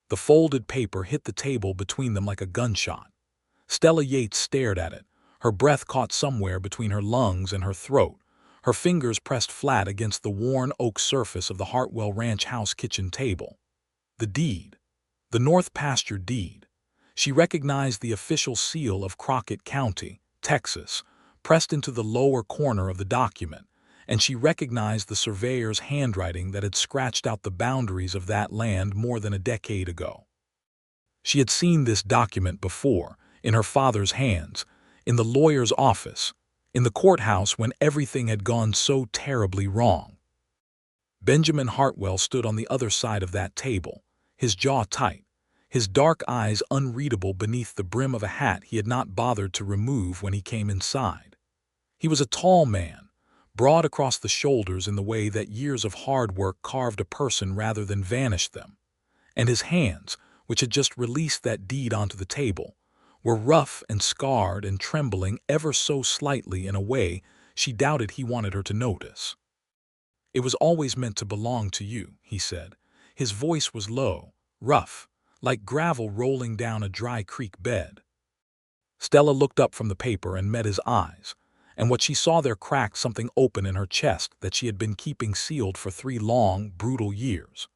The folded paper hit the table between them like a gunshot. Stella Yates stared at it, her breath caught somewhere between her lungs and her throat, her fingers pressed flat against the worn oak surface of the Hartwell Ranch house kitchen table. The deed. The North Pasture deed. She recognized the official seal of Crockett County, Texas, pressed into the lower corner of the document, and she recognized the surveyor's handwriting that had scratched out the boundaries of that land more than a decade ago. She had seen this document before, in her father's hands, in the lawyer's office, in the courthouse when everything had gone so terribly wrong. Benjamin Hartwell stood on the other side of that table, his jaw tight, his dark eyes unreadable beneath the brim of a hat he had not bothered to remove when he came inside. He was a tall man, broad across the shoulders in the way that years of hard work carved a person rather than vanished them, and his hands, which had just released that deed onto the table, were rough and scarred and trembling ever so slightly in a way she doubted he wanted her to notice. "It was always meant to belong to you," he said. His voice was low, rough, like gravel rolling down a dry creek bed. Stella looked up from the paper and met his eyes, and what she saw there cracked something open in her chest that she had been keeping sealed for 3 long, brutal years.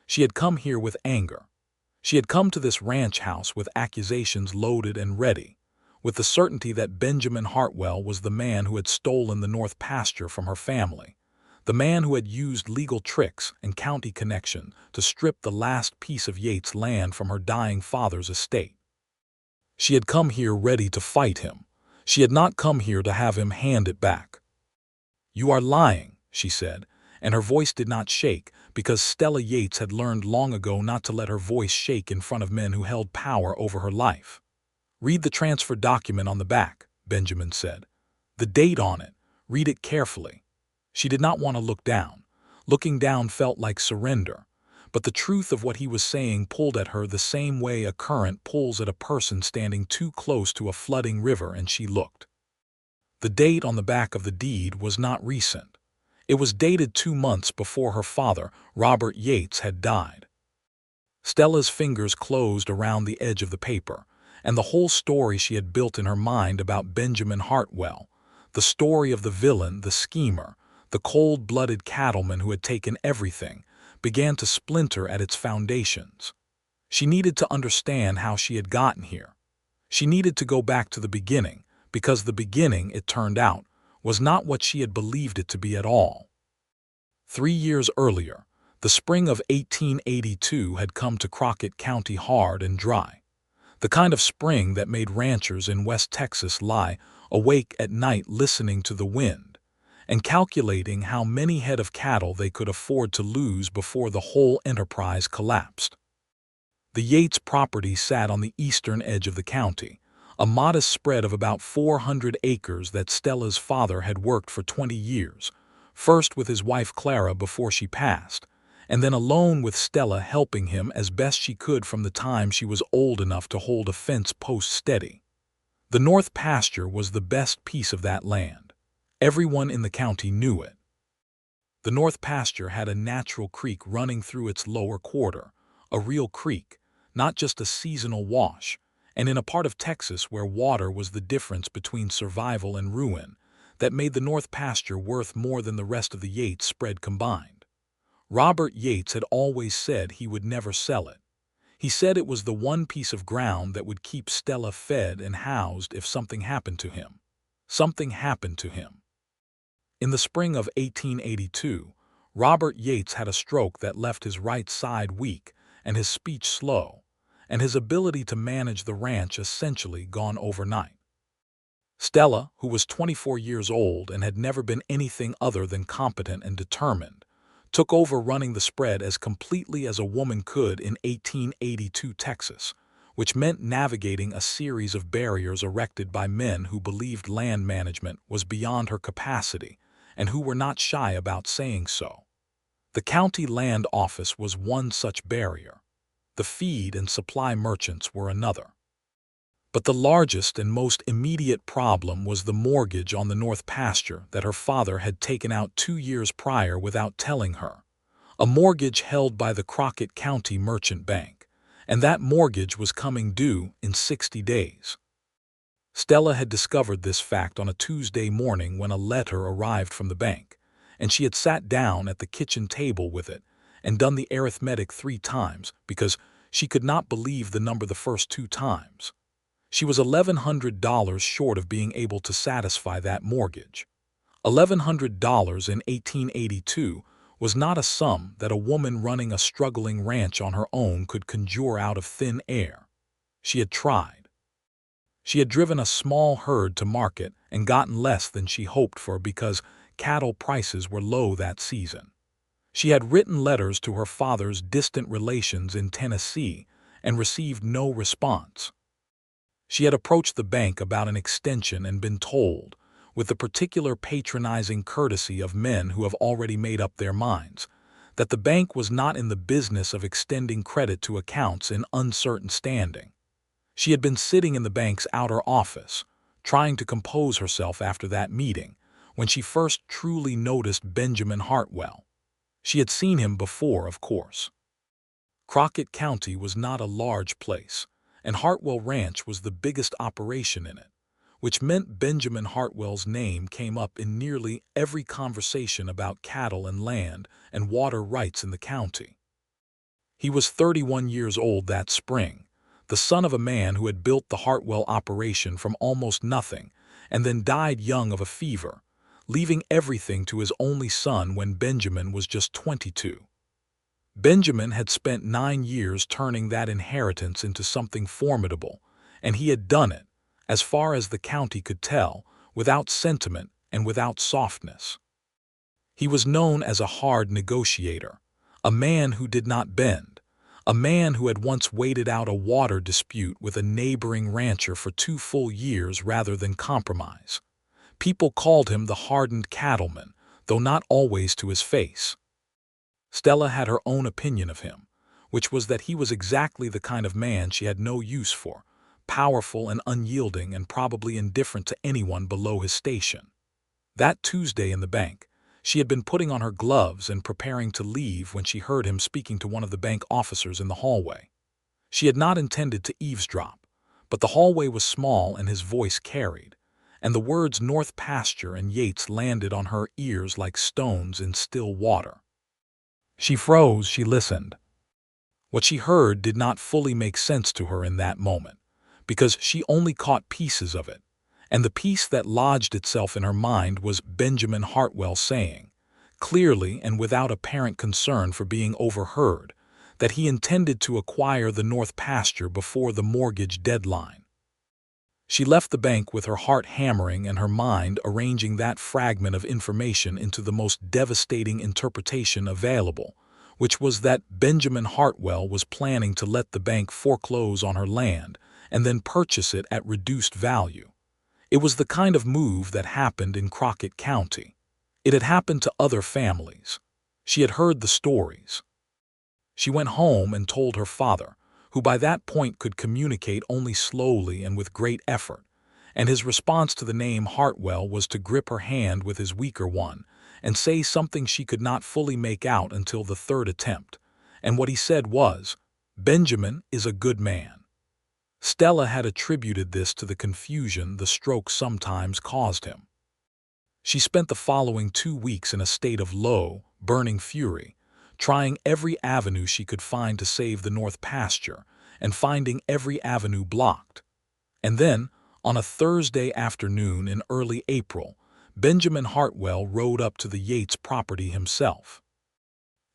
She had come here with anger. She had come to this ranch house with accusations loaded and ready, with the certainty that Benjamin Hartwell was the man who had stolen the North Pasture from her family, the man who had used legal tricks and county connection to strip the last piece of Yates' land from her dying father's estate. She had come here ready to fight him. She had not come here to have him hand it back. "You are lying," she said, and her voice did not shake because Stella Yates had learned long ago not to let her voice shake in front of men who held power over her life. "Read the transfer document on the back," Benjamin said. "The date on it. Read it carefully." She did not want to look down. Looking down felt like surrender, but the truth of what he was saying pulled at her the same way a current pulls at a person standing too close to a flooding river, and she looked. The date on the back of the deed was not recent. It was dated 2 months before her father, Robert Yates, had died. Stella's fingers closed around the edge of the paper, and the whole story she had built in her mind about Benjamin Hartwell, the story of the villain, the schemer, the cold-blooded cattleman who had taken everything, began to splinter at its foundations. She needed to understand how she had gotten here. She needed to go back to the beginning, because the beginning, it turned out, was not what she had believed it to be at all. 3 years earlier, the spring of 1882 had come to Crockett County hard and dry. The kind of spring that made ranchers in West Texas lie awake at night listening to the wind and calculating how many head of cattle they could afford to lose before the whole enterprise collapsed. The Yates property sat on the eastern edge of the county, a modest spread of about 400 acres that Stella's father had worked for 20 years, first with his wife Clara before she passed, and then alone with Stella helping him as best she could from the time she was old enough to hold a fence post steady. The North Pasture was the best piece of that land. Everyone in the county knew it. The North Pasture had a natural creek running through its lower quarter, a real creek, not just a seasonal wash, and in a part of Texas where water was the difference between survival and ruin, that made the North Pasture worth more than the rest of the Yates spread combined. Robert Yates had always said he would never sell it. He said it was the one piece of ground that would keep Stella fed and housed if something happened to him. Something happened to him. In the spring of 1882, Robert Yates had a stroke that left his right side weak and his speech slow, and his ability to manage the ranch essentially gone overnight. Stella, who was 24 years old and had never been anything other than competent and determined, took over running the spread as completely as a woman could in 1882 Texas, which meant navigating a series of barriers erected by men who believed land management was beyond her capacity and who were not shy about saying so. The county land office was one such barrier. The feed and supply merchants were another. But the largest and most immediate problem was the mortgage on the North Pasture that her father had taken out 2 years prior without telling her, a mortgage held by the Crockett County Merchant Bank, and that mortgage was coming due in 60 days. Stella had discovered this fact on a Tuesday morning when a letter arrived from the bank, and she had sat down at the kitchen table with it and done the arithmetic 3 times because she could not believe the number the first 2 times. She was $1,100 short of being able to satisfy that mortgage. $1,100 in 1882 was not a sum that a woman running a struggling ranch on her own could conjure out of thin air. She had tried. She had driven a small herd to market and gotten less than she hoped for because cattle prices were low that season. She had written letters to her father's distant relations in Tennessee and received no response. She had approached the bank about an extension and been told, with the particular patronizing courtesy of men who have already made up their minds, that the bank was not in the business of extending credit to accounts in uncertain standing. She had been sitting in the bank's outer office, trying to compose herself after that meeting, when she first truly noticed Benjamin Hartwell. She had seen him before, of course. Crockett County was not a large place, and Hartwell Ranch was the biggest operation in it, which meant Benjamin Hartwell's name came up in nearly every conversation about cattle and land and water rights in the county. He was 31 years old that spring, the son of a man who had built the Hartwell operation from almost nothing and then died young of a fever, leaving everything to his only son when Benjamin was just 22. Benjamin had spent 9 years turning that inheritance into something formidable, and he had done it, as far as the county could tell, without sentiment and without softness. He was known as a hard negotiator, a man who did not bend, a man who had once waited out a water dispute with a neighboring rancher for 2 full years rather than compromise. People called him the Hardened Cattleman, though not always to his face. Stella had her own opinion of him, which was that he was exactly the kind of man she had no use for, powerful and unyielding and probably indifferent to anyone below his station. That Tuesday in the bank, she had been putting on her gloves and preparing to leave when she heard him speaking to one of the bank officers in the hallway. She had not intended to eavesdrop, but the hallway was small and his voice carried, and the words North Pasture and Yates landed on her ears like stones in still water. She froze, she listened. What she heard did not fully make sense to her in that moment, because she only caught pieces of it, and the piece that lodged itself in her mind was Benjamin Hartwell saying, clearly and without apparent concern for being overheard, that he intended to acquire the North Pasture before the mortgage deadline. She left the bank with her heart hammering and her mind arranging that fragment of information into the most devastating interpretation available, which was that Benjamin Hartwell was planning to let the bank foreclose on her land and then purchase it at reduced value. It was the kind of move that happened in Crockett County. It had happened to other families. She had heard the stories. She went home and told her father, who by that point could communicate only slowly and with great effort, and his response to the name Hartwell was to grip her hand with his weaker one and say something she could not fully make out until the 3rd attempt, and what he said was, "Benjamin is a good man." Stella had attributed this to the confusion the stroke sometimes caused him. She spent the following 2 weeks in a state of low, burning fury, trying every avenue she could find to save the North Pasture and finding every avenue blocked. And then, on a Thursday afternoon in early April, Benjamin Hartwell rode up to the Yates property himself.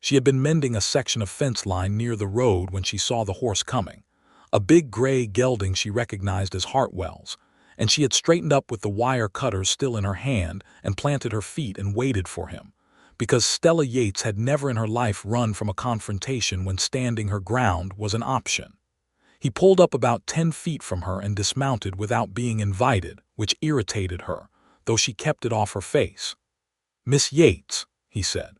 She had been mending a section of fence line near the road when she saw the horse coming, a big gray gelding she recognized as Hartwell's, and she had straightened up with the wire cutter still in her hand and planted her feet and waited for him, because Stella Yates had never in her life run from a confrontation when standing her ground was an option. He pulled up about 10 feet from her and dismounted without being invited, which irritated her, though she kept it off her face. "Miss Yates," he said.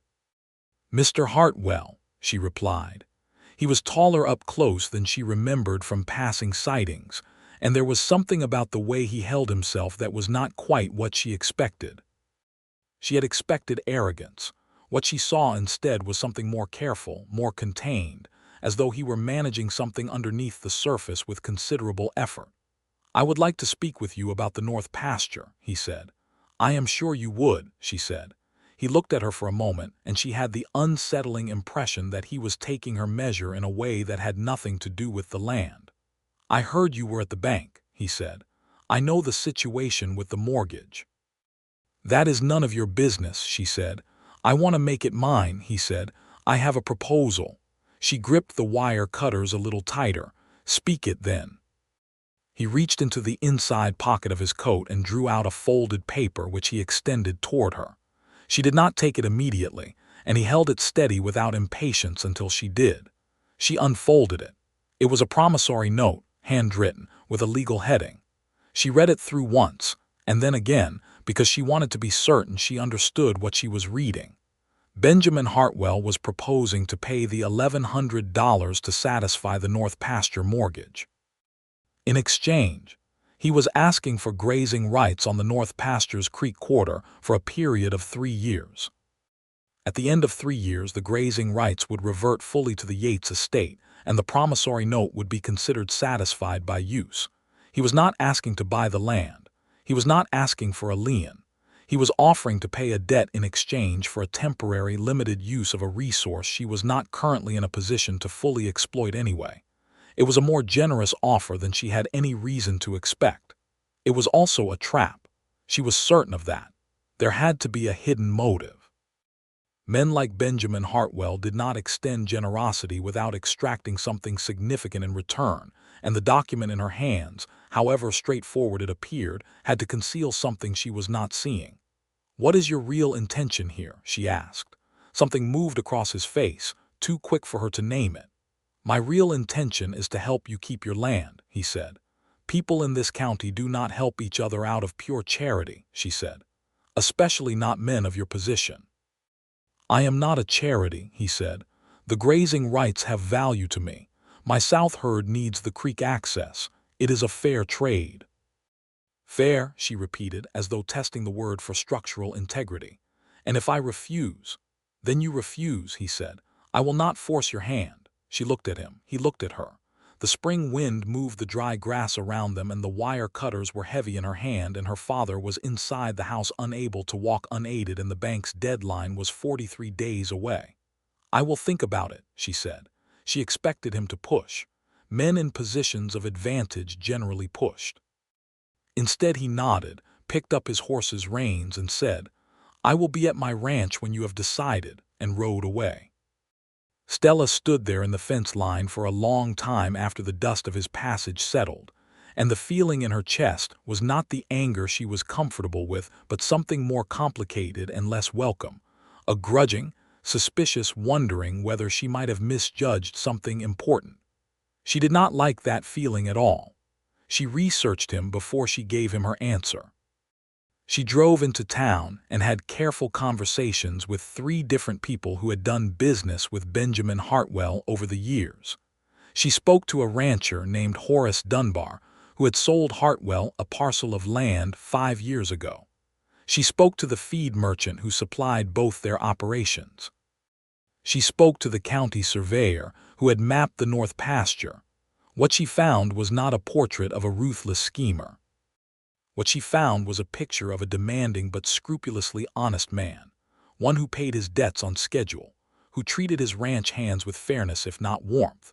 "Mr. Hartwell," she replied. He was taller up close than she remembered from passing sightings, and there was something about the way he held himself that was not quite what she expected. She had expected arrogance. What she saw instead was something more careful, more contained, as though he were managing something underneath the surface with considerable effort. "I would like to speak with you about the North Pasture," he said. "I am sure you would," she said. He looked at her for a moment, and she had the unsettling impression that he was taking her measure in a way that had nothing to do with the land. "I heard you were at the bank," he said. "I know the situation with the mortgage." "That is none of your business," she said. "I want to make it mine," he said. "I have a proposal." She gripped the wire cutters a little tighter. "Speak it, then." He reached into the inside pocket of his coat and drew out a folded paper which he extended toward her. She did not take it immediately, and he held it steady without impatience until she did. She unfolded it. It was a promissory note, handwritten, with a legal heading. She read it through once, and then again, because she wanted to be certain she understood what she was reading. Benjamin Hartwell was proposing to pay the $1,100 to satisfy the North Pasture mortgage. In exchange, he was asking for grazing rights on the North Pasture's creek quarter for a period of 3 years. At the end of 3 years, the grazing rights would revert fully to the Yates estate, and the promissory note would be considered satisfied by use. He was not asking to buy the land. He was not asking for a lien. He was offering to pay a debt in exchange for a temporary limited use of a resource she was not currently in a position to fully exploit anyway. It was a more generous offer than she had any reason to expect. It was also a trap. She was certain of that. There had to be a hidden motive. Men like Benjamin Hartwell did not extend generosity without extracting something significant in return, and the document in her hands, however straightforward it appeared, had to conceal something she was not seeing. "What is your real intention here?" she asked. Something moved across his face, too quick for her to name it. "My real intention is to help you keep your land," he said. "People in this county do not help each other out of pure charity," she said. "Especially not men of your position." "I am not a charity," he said. "The grazing rights have value to me. My south herd needs the creek access. It is a fair trade." "Fair," she repeated, as though testing the word for structural integrity. "And if I refuse?" "Then you refuse," he said. "I will not force your hand." She looked at him. He looked at her. The spring wind moved the dry grass around them, and the wire cutters were heavy in her hand, and her father was inside the house unable to walk unaided, and the bank's deadline was 43 days away. "I will think about it," she said. She expected him to push. Men in positions of advantage generally pushed. Instead, he nodded, picked up his horse's reins, and said, "I will be at my ranch when you have decided," and rode away. Stella stood there in the fence line for a long time after the dust of his passage settled, and the feeling in her chest was not the anger she was comfortable with, but something more complicated and less welcome, a grudging, suspicious wondering whether she might have misjudged something important. She did not like that feeling at all. She researched him before she gave him her answer. She drove into town and had careful conversations with 3 different people who had done business with Benjamin Hartwell over the years. She spoke to a rancher named Horace Dunbar, who had sold Hartwell a parcel of land 5 years ago. She spoke to the feed merchant who supplied both their operations. She spoke to the county surveyor who had mapped the North Pasture. What she found was not a portrait of a ruthless schemer. What she found was a picture of a demanding but scrupulously honest man, one who paid his debts on schedule, who treated his ranch hands with fairness if not warmth,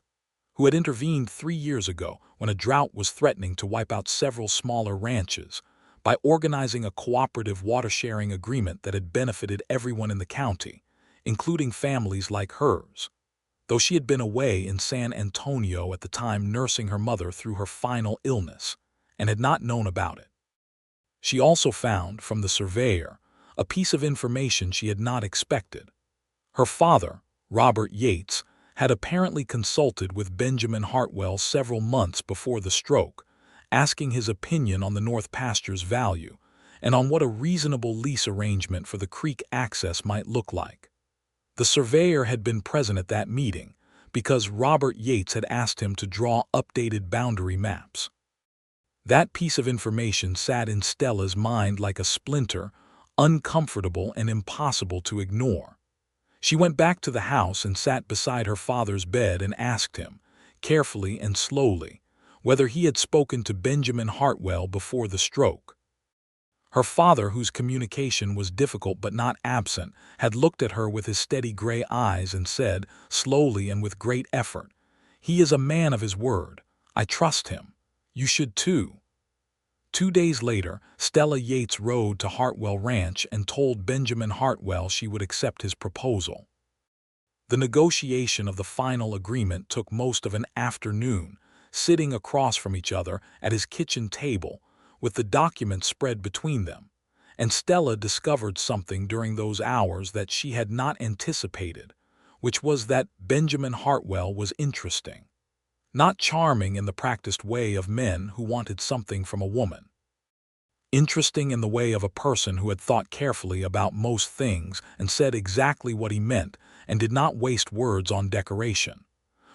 who had intervened 3 years ago when a drought was threatening to wipe out several smaller ranches by organizing a cooperative water-sharing agreement that had benefited everyone in the county, including families like hers, though she had been away in San Antonio at the time nursing her mother through her final illness and had not known about it. She also found, from the surveyor, a piece of information she had not expected. Her father, Robert Yates, had apparently consulted with Benjamin Hartwell several months before the stroke, asking his opinion on the North Pasture's value and on what a reasonable lease arrangement for the creek access might look like. The surveyor had been present at that meeting because Robert Yates had asked him to draw updated boundary maps. That piece of information sat in Stella's mind like a splinter, uncomfortable and impossible to ignore. She went back to the house and sat beside her father's bed and asked him, carefully and slowly, whether he had spoken to Benjamin Hartwell before the stroke. Her father, whose communication was difficult but not absent, had looked at her with his steady gray eyes and said, slowly and with great effort, "He is a man of his word. I trust him. You should too." 2 days later, Stella Yates rode to Hartwell Ranch and told Benjamin Hartwell she would accept his proposal. The negotiation of the final agreement took most of an afternoon, sitting across from each other at his kitchen table, with the documents spread between them, and Stella discovered something during those hours that she had not anticipated, which was that Benjamin Hartwell was interesting. Not charming in the practiced way of men who wanted something from a woman. Interesting in the way of a person who had thought carefully about most things and said exactly what he meant and did not waste words on decoration.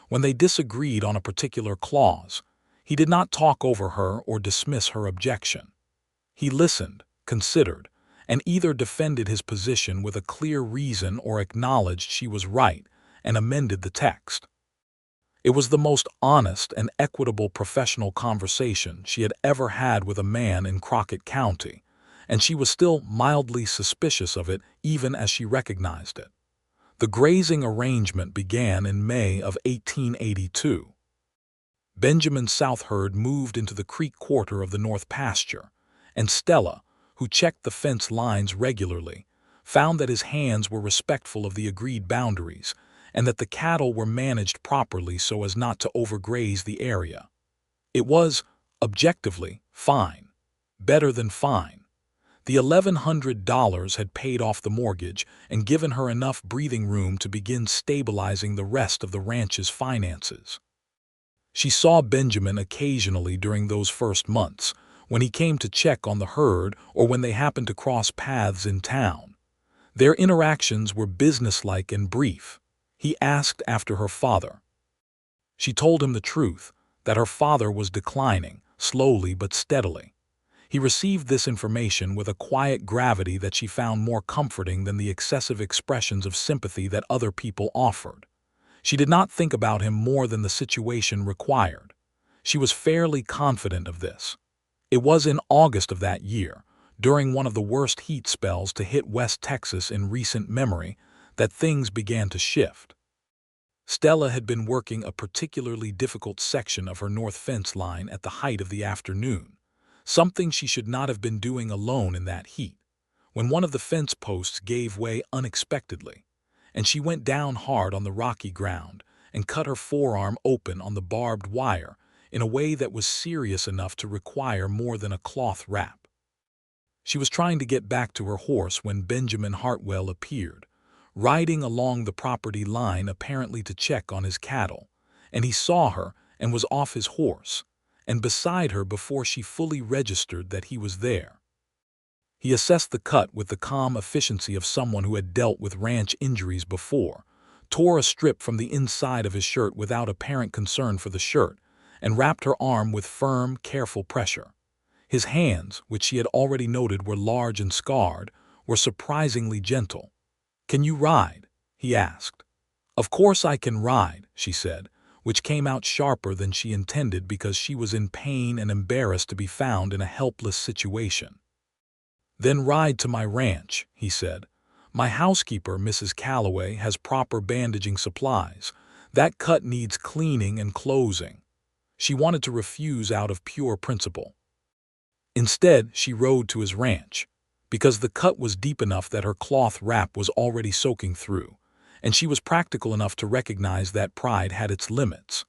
When they disagreed on a particular clause, he did not talk over her or dismiss her objection. He listened, considered, and either defended his position with a clear reason or acknowledged she was right and amended the text. It was the most honest and equitable professional conversation she had ever had with a man in Crockett County, and she was still mildly suspicious of it even as she recognized it. The grazing arrangement began in May of 1882. Benjamin's south herd moved into the creek quarter of the North Pasture, and Stella, who checked the fence lines regularly, found that his hands were respectful of the agreed boundaries and that the cattle were managed properly so as not to overgraze the area. It was, objectively, fine. Better than fine. The $1,100 had paid off the mortgage and given her enough breathing room to begin stabilizing the rest of the ranch's finances. She saw Benjamin occasionally during those first months, when he came to check on the herd or when they happened to cross paths in town. Their interactions were businesslike and brief. He asked after her father. She told him the truth, that her father was declining, slowly but steadily. He received this information with a quiet gravity that she found more comforting than the excessive expressions of sympathy that other people offered. She did not think about him more than the situation required. She was fairly confident of this. It was in August of that year, during one of the worst heat spells to hit West Texas in recent memory, that things began to shift. Stella had been working a particularly difficult section of her north fence line at the height of the afternoon, something she should not have been doing alone in that heat, when one of the fence posts gave way unexpectedly, and she went down hard on the rocky ground and cut her forearm open on the barbed wire in a way that was serious enough to require more than a cloth wrap. She was trying to get back to her horse when Benjamin Hartwell appeared, riding along the property line apparently to check on his cattle, and he saw her and was off his horse, and beside her before she fully registered that he was there. He assessed the cut with the calm efficiency of someone who had dealt with ranch injuries before, tore a strip from the inside of his shirt without apparent concern for the shirt, and wrapped her arm with firm, careful pressure. His hands, which she had already noted were large and scarred, were surprisingly gentle. "Can you ride?" he asked. "Of course I can ride," she said, which came out sharper than she intended because she was in pain and embarrassed to be found in a helpless situation. "Then ride to my ranch," he said. "My housekeeper, Mrs. Calloway, has proper bandaging supplies. That cut needs cleaning and closing." She wanted to refuse out of pure principle. Instead, she rode to his ranch, because the cut was deep enough that her cloth wrap was already soaking through, and she was practical enough to recognize that pride had its limits.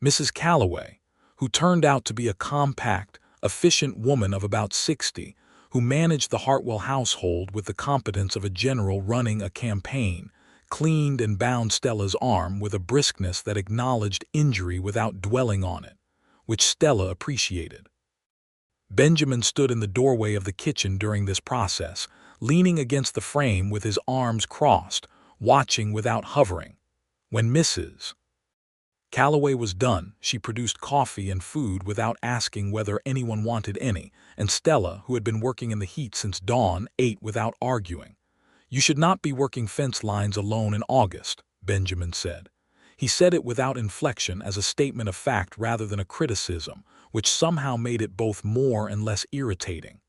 Mrs. Calloway, who turned out to be a compact, efficient woman of about 60, who managed the Hartwell household with the competence of a general running a campaign, cleaned and bound Stella's arm with a briskness that acknowledged injury without dwelling on it, which Stella appreciated. Benjamin stood in the doorway of the kitchen during this process, leaning against the frame with his arms crossed, watching without hovering. When Mrs. Calloway was done, she produced coffee and food without asking whether anyone wanted any, and Stella, who had been working in the heat since dawn, ate without arguing. "You should not be working fence lines alone in August," Benjamin said. He said it without inflection, as a statement of fact rather than a criticism, which somehow made it both more and less irritating.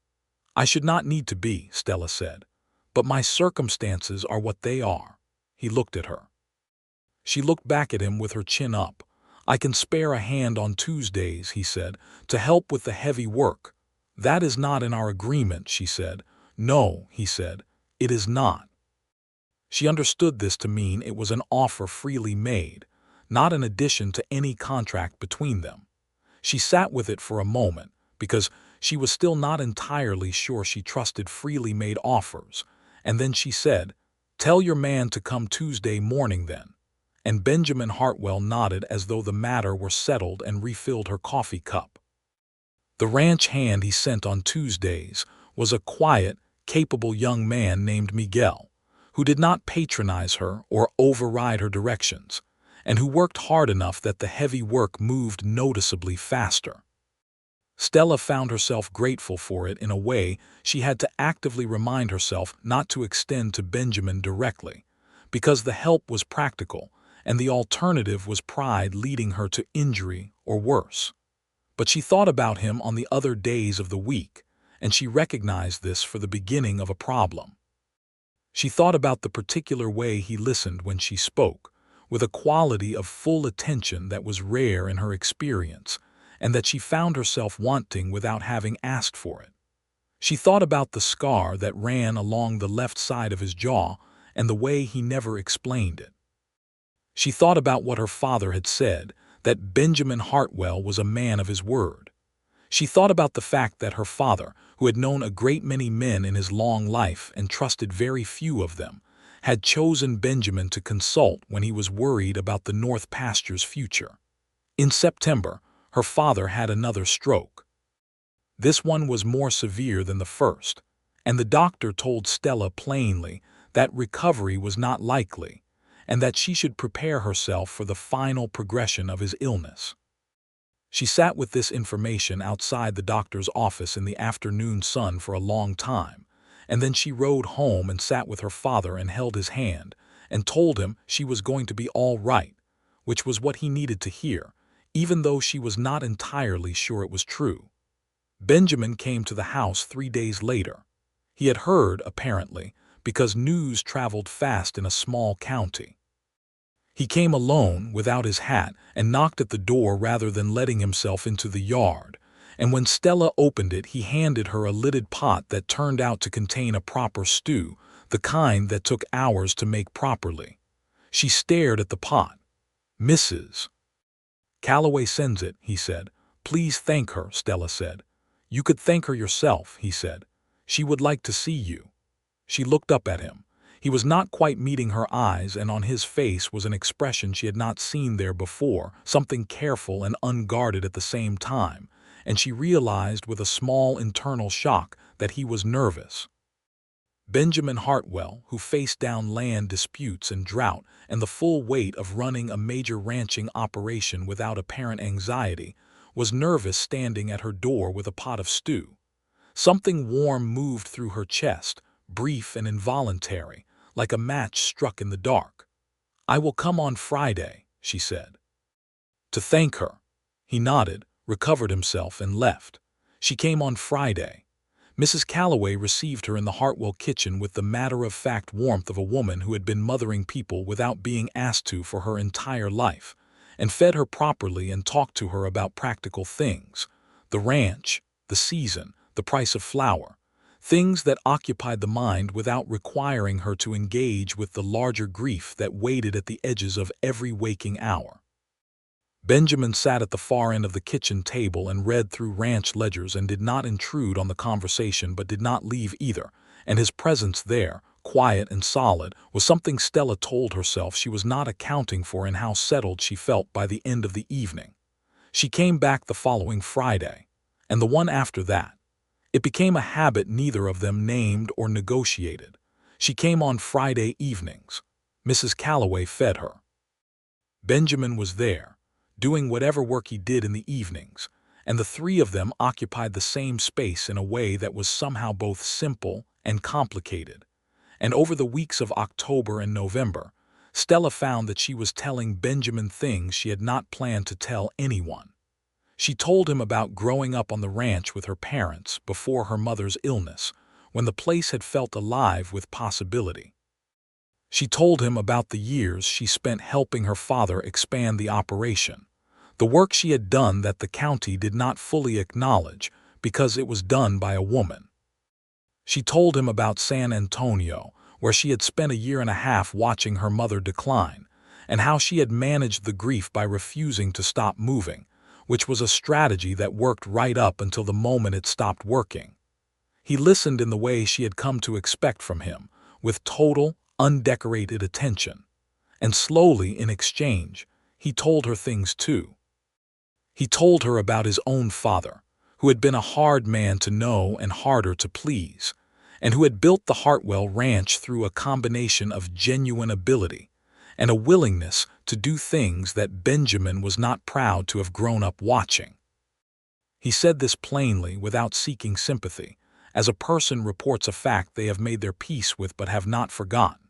"I should not need to be," Stella said, "but my circumstances are what they are." He looked at her. She looked back at him with her chin up. "I can spare a hand on Tuesdays," he said, "to help with the heavy work." "That is not in our agreement," she said. "No," he said, "it is not." She understood this to mean it was an offer freely made, not an addition to any contract between them. She sat with it for a moment, because she was still not entirely sure she trusted freely made offers, and then she said, "Tell your man to come Tuesday morning then." And Benjamin Hartwell nodded as though the matter were settled and refilled her coffee cup. The ranch hand he sent on Tuesdays was a quiet, capable young man named Miguel, who did not patronize her or override her directions, and who worked hard enough that the heavy work moved noticeably faster. Stella found herself grateful for it in a way she had to actively remind herself not to extend to Benjamin directly, because the help was practical, and the alternative was pride leading her to injury or worse. But she thought about him on the other days of the week, and she recognized this for the beginning of a problem. She thought about the particular way he listened when she spoke, with a quality of full attention that was rare in her experience, and that she found herself wanting without having asked for it. She thought about the scar that ran along the left side of his jaw and the way he never explained it. She thought about what her father had said, that Benjamin Hartwell was a man of his word. She thought about the fact that her father, who had known a great many men in his long life and trusted very few of them, had chosen Benjamin to consult when he was worried about the North Pasture's future. In September, her father had another stroke. This one was more severe than the first, and the doctor told Stella plainly that recovery was not likely, and that she should prepare herself for the final progression of his illness. She sat with this information outside the doctor's office in the afternoon sun for a long time, and then she rode home and sat with her father and held his hand, and told him she was going to be all right, which was what he needed to hear, even though she was not entirely sure it was true. Benjamin came to the house 3 days later. He had heard, apparently, because news traveled fast in a small county. He came alone, without his hat, and knocked at the door rather than letting himself into the yard, and when Stella opened it he handed her a lidded pot that turned out to contain a proper stew, the kind that took hours to make properly. She stared at the pot. "Mrs. Calloway sends it," he said. "Please thank her," Stella said. "You could thank her yourself," he said. "She would like to see you." She looked up at him. He was not quite meeting her eyes, and on his face was an expression she had not seen there before, something careful and unguarded at the same time, and she realized with a small internal shock that he was nervous. Benjamin Hartwell, who faced down land disputes and drought and the full weight of running a major ranching operation without apparent anxiety, was nervous standing at her door with a pot of stew. Something warm moved through her chest, brief and involuntary, like a match struck in the dark. "I will come on Friday," she said. To thank her. He nodded, recovered himself, and left. She came on Friday. Mrs. Calloway received her in the Hartwell kitchen with the matter-of-fact warmth of a woman who had been mothering people without being asked to for her entire life, and fed her properly and talked to her about practical things, the ranch, the season, the price of flour, things that occupied the mind without requiring her to engage with the larger grief that waited at the edges of every waking hour. Benjamin sat at the far end of the kitchen table and read through ranch ledgers and did not intrude on the conversation but did not leave either, and his presence there, quiet and solid, was something Stella told herself she was not accounting for in how settled she felt by the end of the evening. She came back the following Friday, and the one after that. It became a habit neither of them named or negotiated. She came on Friday evenings. Mrs. Calloway fed her. Benjamin was there, doing whatever work he did in the evenings, and the three of them occupied the same space in a way that was somehow both simple and complicated. and over the weeks of October and November, Stella found that she was telling Benjamin things she had not planned to tell anyone. She told him about growing up on the ranch with her parents before her mother's illness, when the place had felt alive with possibility. She told him about the years she spent helping her father expand the operation, the work she had done that the county did not fully acknowledge because it was done by a woman. She told him about San Antonio, where she had spent a year and a half watching her mother decline, and how she had managed the grief by refusing to stop moving, which was a strategy that worked right up until the moment it stopped working. He listened in the way she had come to expect from him, with total, undecorated attention. And slowly, in exchange, he told her things too. He told her about his own father, who had been a hard man to know and harder to please, and who had built the Hartwell Ranch through a combination of genuine ability and a willingness to do things that Benjamin was not proud to have grown up watching. He said this plainly without seeking sympathy, as a person reports a fact they have made their peace with but have not forgotten.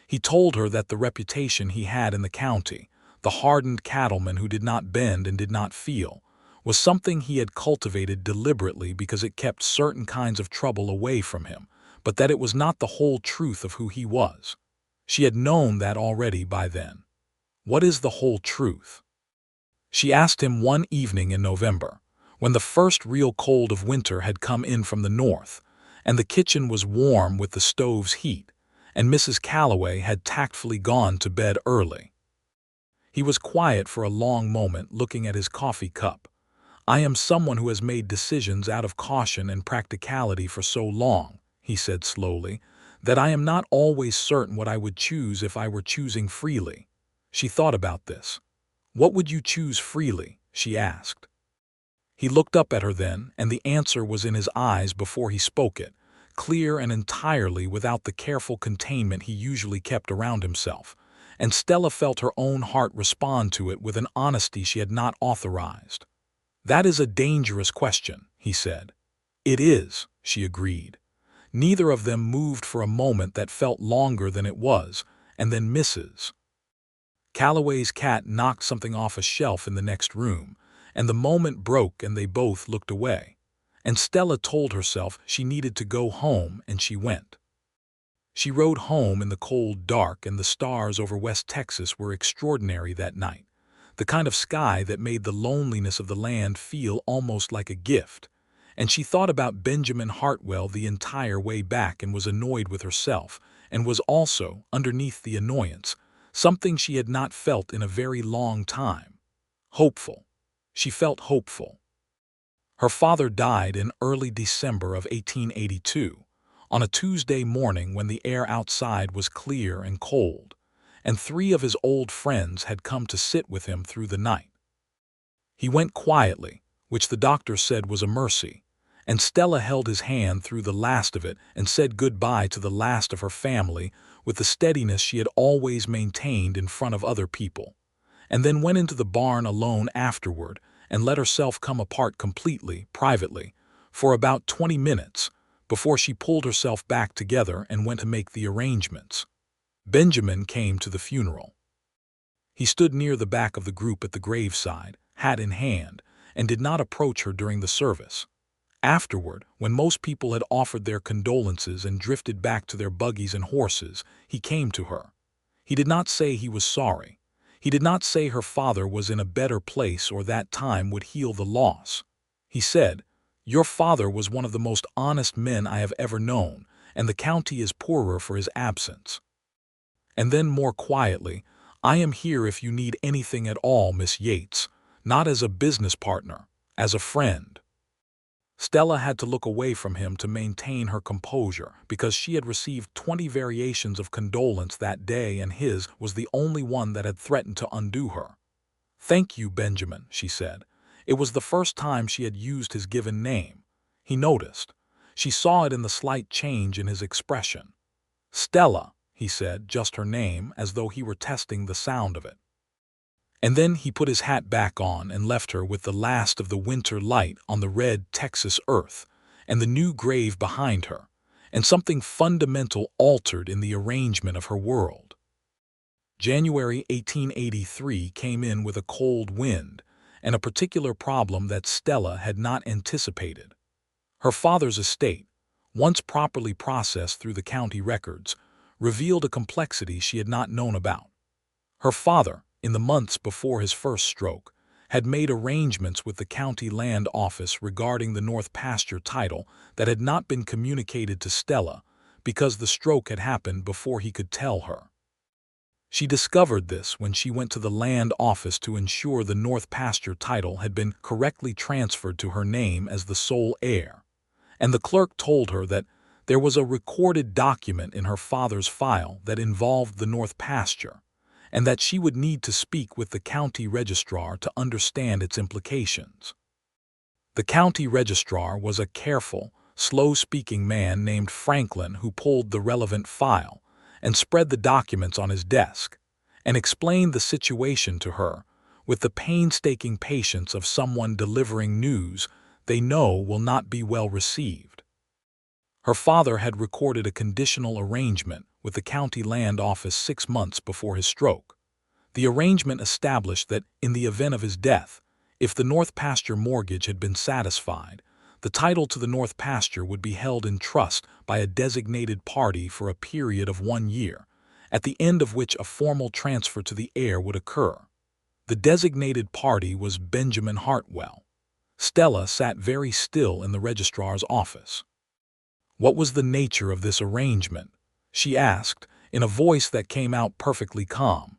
He told her that the reputation he had in the county, the hardened cattleman who did not bend and did not feel, was something he had cultivated deliberately because it kept certain kinds of trouble away from him, but that it was not the whole truth of who he was. She had known that already by then. What is the whole truth? She asked him one evening in November, when the first real cold of winter had come in from the north, and the kitchen was warm with the stove's heat, and Mrs. Calloway had tactfully gone to bed early. He was quiet for a long moment, looking at his coffee cup. "I am someone who has made decisions out of caution and practicality for so long," he said slowly, "that I am not always certain what I would choose if I were choosing freely." She thought about this. "What would you choose freely?" she asked. He looked up at her then, and the answer was in his eyes before he spoke it, clear and entirely without the careful containment he usually kept around himself, and Stella felt her own heart respond to it with an honesty she had not authorized. "That is a dangerous question," he said. "It is," she agreed. Neither of them moved for a moment that felt longer than it was, and then Mrs. Calloway's cat knocked something off a shelf in the next room, and the moment broke and they both looked away. And Stella told herself she needed to go home, and she went. She rode home in the cold dark, and the stars over West Texas were extraordinary that night, the kind of sky that made the loneliness of the land feel almost like a gift. And she thought about Benjamin Hartwell the entire way back and was annoyed with herself, and was also, underneath the annoyance, something she had not felt in a very long time. Hopeful. She felt hopeful. Her father died in early December of 1882, on a Tuesday morning when the air outside was clear and cold, and 3 of his old friends had come to sit with him through the night. He went quietly, which the doctor said was a mercy, and Stella held his hand through the last of it and said goodbye to the last of her family with the steadiness she had always maintained in front of other people, and then went into the barn alone afterward and let herself come apart completely, privately, for about 20 minutes, before she pulled herself back together and went to make the arrangements. Benjamin came to the funeral. He stood near the back of the group at the graveside, hat in hand, and did not approach her during the service. Afterward, when most people had offered their condolences and drifted back to their buggies and horses, he came to her. He did not say he was sorry. He did not say her father was in a better place or that time would heal the loss. He said, "Your father was one of the most honest men I have ever known, and the county is poorer for his absence." And then more quietly, "I am here if you need anything at all, Miss Yates, not as a business partner, as a friend." Stella had to look away from him to maintain her composure because she had received 20 variations of condolence that day, and his was the only one that had threatened to undo her. "Thank you, Benjamin," she said. It was the first time she had used his given name. He noticed. She saw it in the slight change in his expression. "Stella," he said, just her name, as though he were testing the sound of it. And then he put his hat back on and left her with the last of the winter light on the red Texas earth and the new grave behind her, and something fundamental altered in the arrangement of her world. January 1883 came in with a cold wind and a particular problem that Stella had not anticipated. Her father's estate, once properly processed through the county records, revealed a complexity she had not known about. Her father, in the months before his first stroke, had made arrangements with the county land office regarding the North Pasture title that had not been communicated to Stella because the stroke had happened before he could tell her. She discovered this when she went to the land office to ensure the North Pasture title had been correctly transferred to her name as the sole heir, and the clerk told her that there was a recorded document in her father's file that involved the North Pasture, and that she would need to speak with the county registrar to understand its implications. The county registrar was a careful, slow-speaking man named Franklin who pulled the relevant file and spread the documents on his desk, and explained the situation to her with the painstaking patience of someone delivering news they know will not be well received. Her father had recorded a conditional arrangement with the county land office 6 months before his stroke. The arrangement established that, in the event of his death, if the North Pasture mortgage had been satisfied, the title to the North Pasture would be held in trust by a designated party for a period of 1 year, at the end of which a formal transfer to the heir would occur. The designated party was Benjamin Hartwell. Stella sat very still in the registrar's office. What was the nature of this arrangement? She asked, in a voice that came out perfectly calm.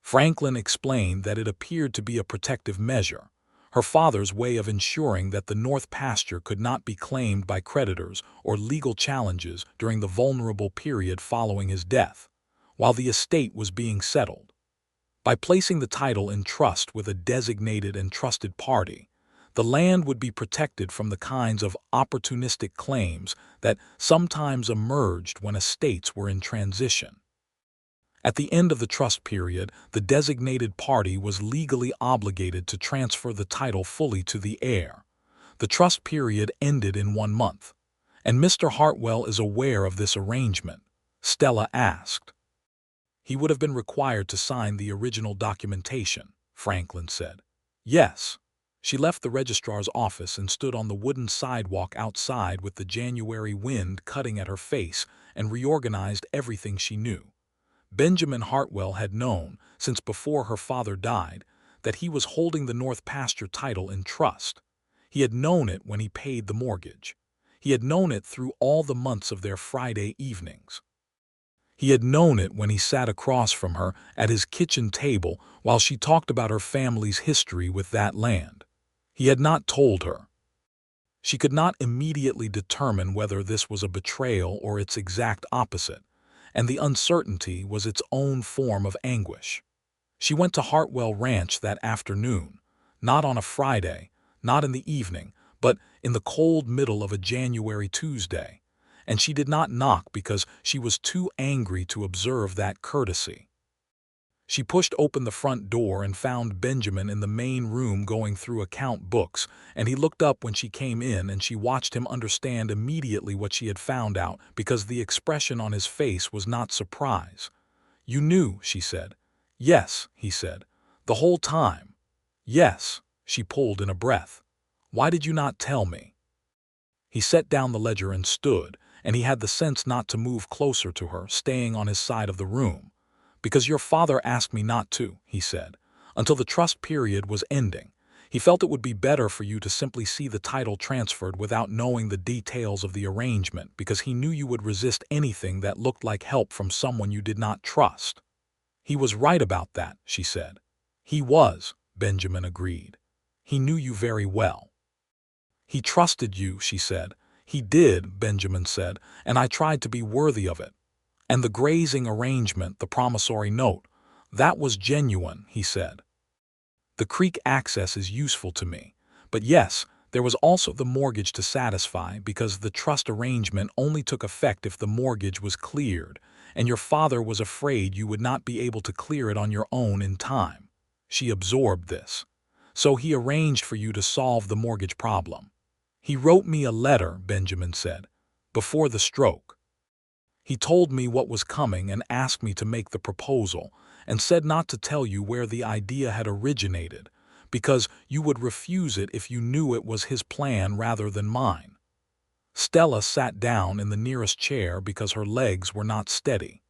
Franklin explained that it appeared to be a protective measure, her father's way of ensuring that the North Pasture could not be claimed by creditors or legal challenges during the vulnerable period following his death, while the estate was being settled. By placing the title in trust with a designated and trusted party, the land would be protected from the kinds of opportunistic claims that sometimes emerged when estates were in transition. At the end of the trust period, the designated party was legally obligated to transfer the title fully to the heir. The trust period ended in 1 month, and Mr. Hartwell is aware of this arrangement, Stella asked. He would have been required to sign the original documentation, Franklin said. Yes. She left the registrar's office and stood on the wooden sidewalk outside with the January wind cutting at her face and reorganized everything she knew. Benjamin Hartwell had known, since before her father died, that he was holding the North Pasture title in trust. He had known it when he paid the mortgage. He had known it through all the months of their Friday evenings. He had known it when he sat across from her at his kitchen table while she talked about her family's history with that land. He had not told her. She could not immediately determine whether this was a betrayal or its exact opposite, and the uncertainty was its own form of anguish. She went to Hartwell Ranch that afternoon, not on a Friday, not in the evening, but in the cold middle of a January Tuesday, and she did not knock because she was too angry to observe that courtesy. She pushed open the front door and found Benjamin in the main room going through account books, and he looked up when she came in, and she watched him understand immediately what she had found out because the expression on his face was not surprise. "You knew," she said. "Yes," he said. "The whole time." "Yes," she pulled in a breath. "Why did you not tell me?" He set down the ledger and stood, and he had the sense not to move closer to her, staying on his side of the room. "Because your father asked me not to," he said, "until the trust period was ending. He felt it would be better for you to simply see the title transferred without knowing the details of the arrangement, because he knew you would resist anything that looked like help from someone you did not trust." "He was right about that," she said. "He was," Benjamin agreed. "He knew you very well." "He trusted you," she said. "He did," Benjamin said, "and I tried to be worthy of it. And the grazing arrangement, the promissory note, that was genuine," he said. "The creek access is useful to me. But yes, there was also the mortgage to satisfy, because the trust arrangement only took effect if the mortgage was cleared, and your father was afraid you would not be able to clear it on your own in time." She absorbed this. "So he arranged for you to solve the mortgage problem." "He wrote me a letter," Benjamin said, before the stroke. He told me what was coming and asked me to make the proposal, and said not to tell you where the idea had originated, because you would refuse it if you knew it was his plan rather than mine. Stella sat down in the nearest chair because her legs were not steady.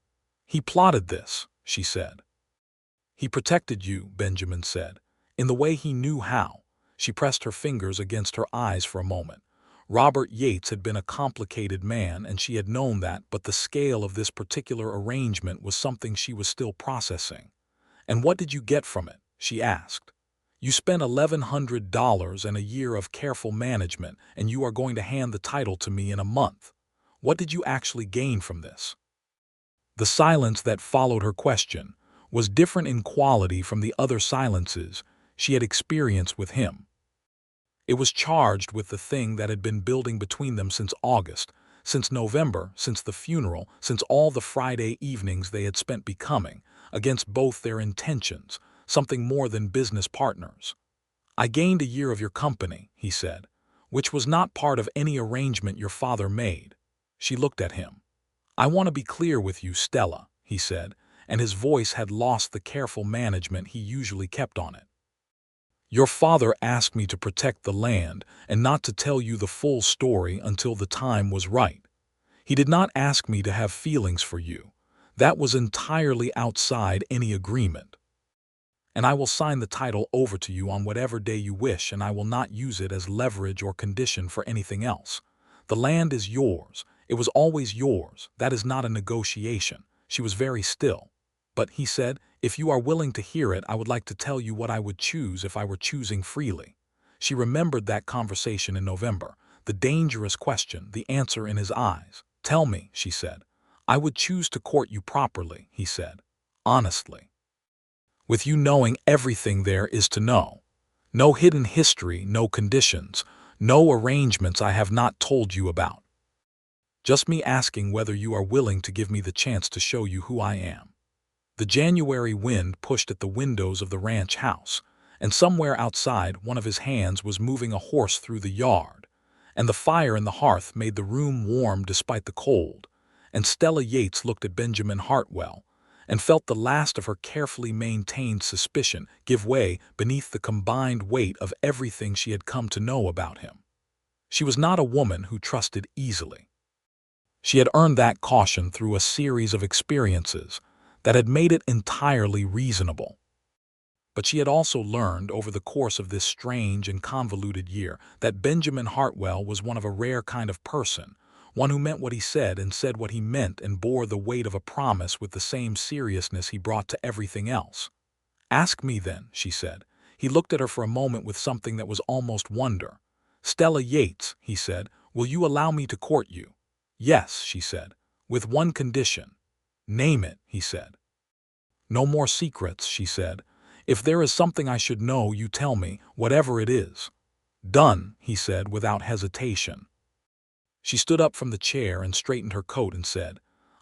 He plotted this, she said. He protected you, Benjamin said, in the way he knew how. She pressed her fingers against her eyes for a moment. Robert Yates had been a complicated man, and she had known that, but the scale of this particular arrangement was something she was still processing. "And what did you get from it?" she asked. "You spent $1,100 and a year of careful management, and you are going to hand the title to me in a month. What did you actually gain from this?" The silence that followed her question was different in quality from the other silences she had experienced with him. It was charged with the thing that had been building between them since August, since November, since the funeral, since all the Friday evenings they had spent becoming, against both their intentions, something more than business partners. "I gained a year of your company," he said, "which was not part of any arrangement your father made." She looked at him. "I want to be clear with you, Stella," he said, and his voice had lost the careful management he usually kept on it. "Your father asked me to protect the land and not to tell you the full story until the time was right. He did not ask me to have feelings for you. That was entirely outside any agreement. And I will sign the title over to you on whatever day you wish, and I will not use it as leverage or condition for anything else. The land is yours. It was always yours. That is not a negotiation." She was very still. "But," he said, "if you are willing to hear it, I would like to tell you what I would choose if I were choosing freely." She remembered that conversation in November, the dangerous question, the answer in his eyes. "Tell me," she said. "I would choose to court you properly," he said, "honestly. With you knowing everything there is to know. No hidden history, no conditions, no arrangements I have not told you about. Just me asking whether you are willing to give me the chance to show you who I am." The January wind pushed at the windows of the ranch house, and somewhere outside one of his hands was moving a horse through the yard, and the fire in the hearth made the room warm despite the cold, and Stella Yates looked at Benjamin Hartwell and felt the last of her carefully maintained suspicion give way beneath the combined weight of everything she had come to know about him. She was not a woman who trusted easily. She had earned that caution through a series of experiences that had made it entirely reasonable. But she had also learned over the course of this strange and convoluted year that Benjamin Hartwell was one of a rare kind of person, one who meant what he said and said what he meant and bore the weight of a promise with the same seriousness he brought to everything else. "Ask me then," she said. He looked at her for a moment with something that was almost wonder. "Stella Yates," he said, "will you allow me to court you?" "Yes," she said, "with one condition." "Name it," he said. "No more secrets," she said. "If there is something I should know, you tell me, whatever it is." "Done," he said without hesitation. She stood up from the chair and straightened her coat and said,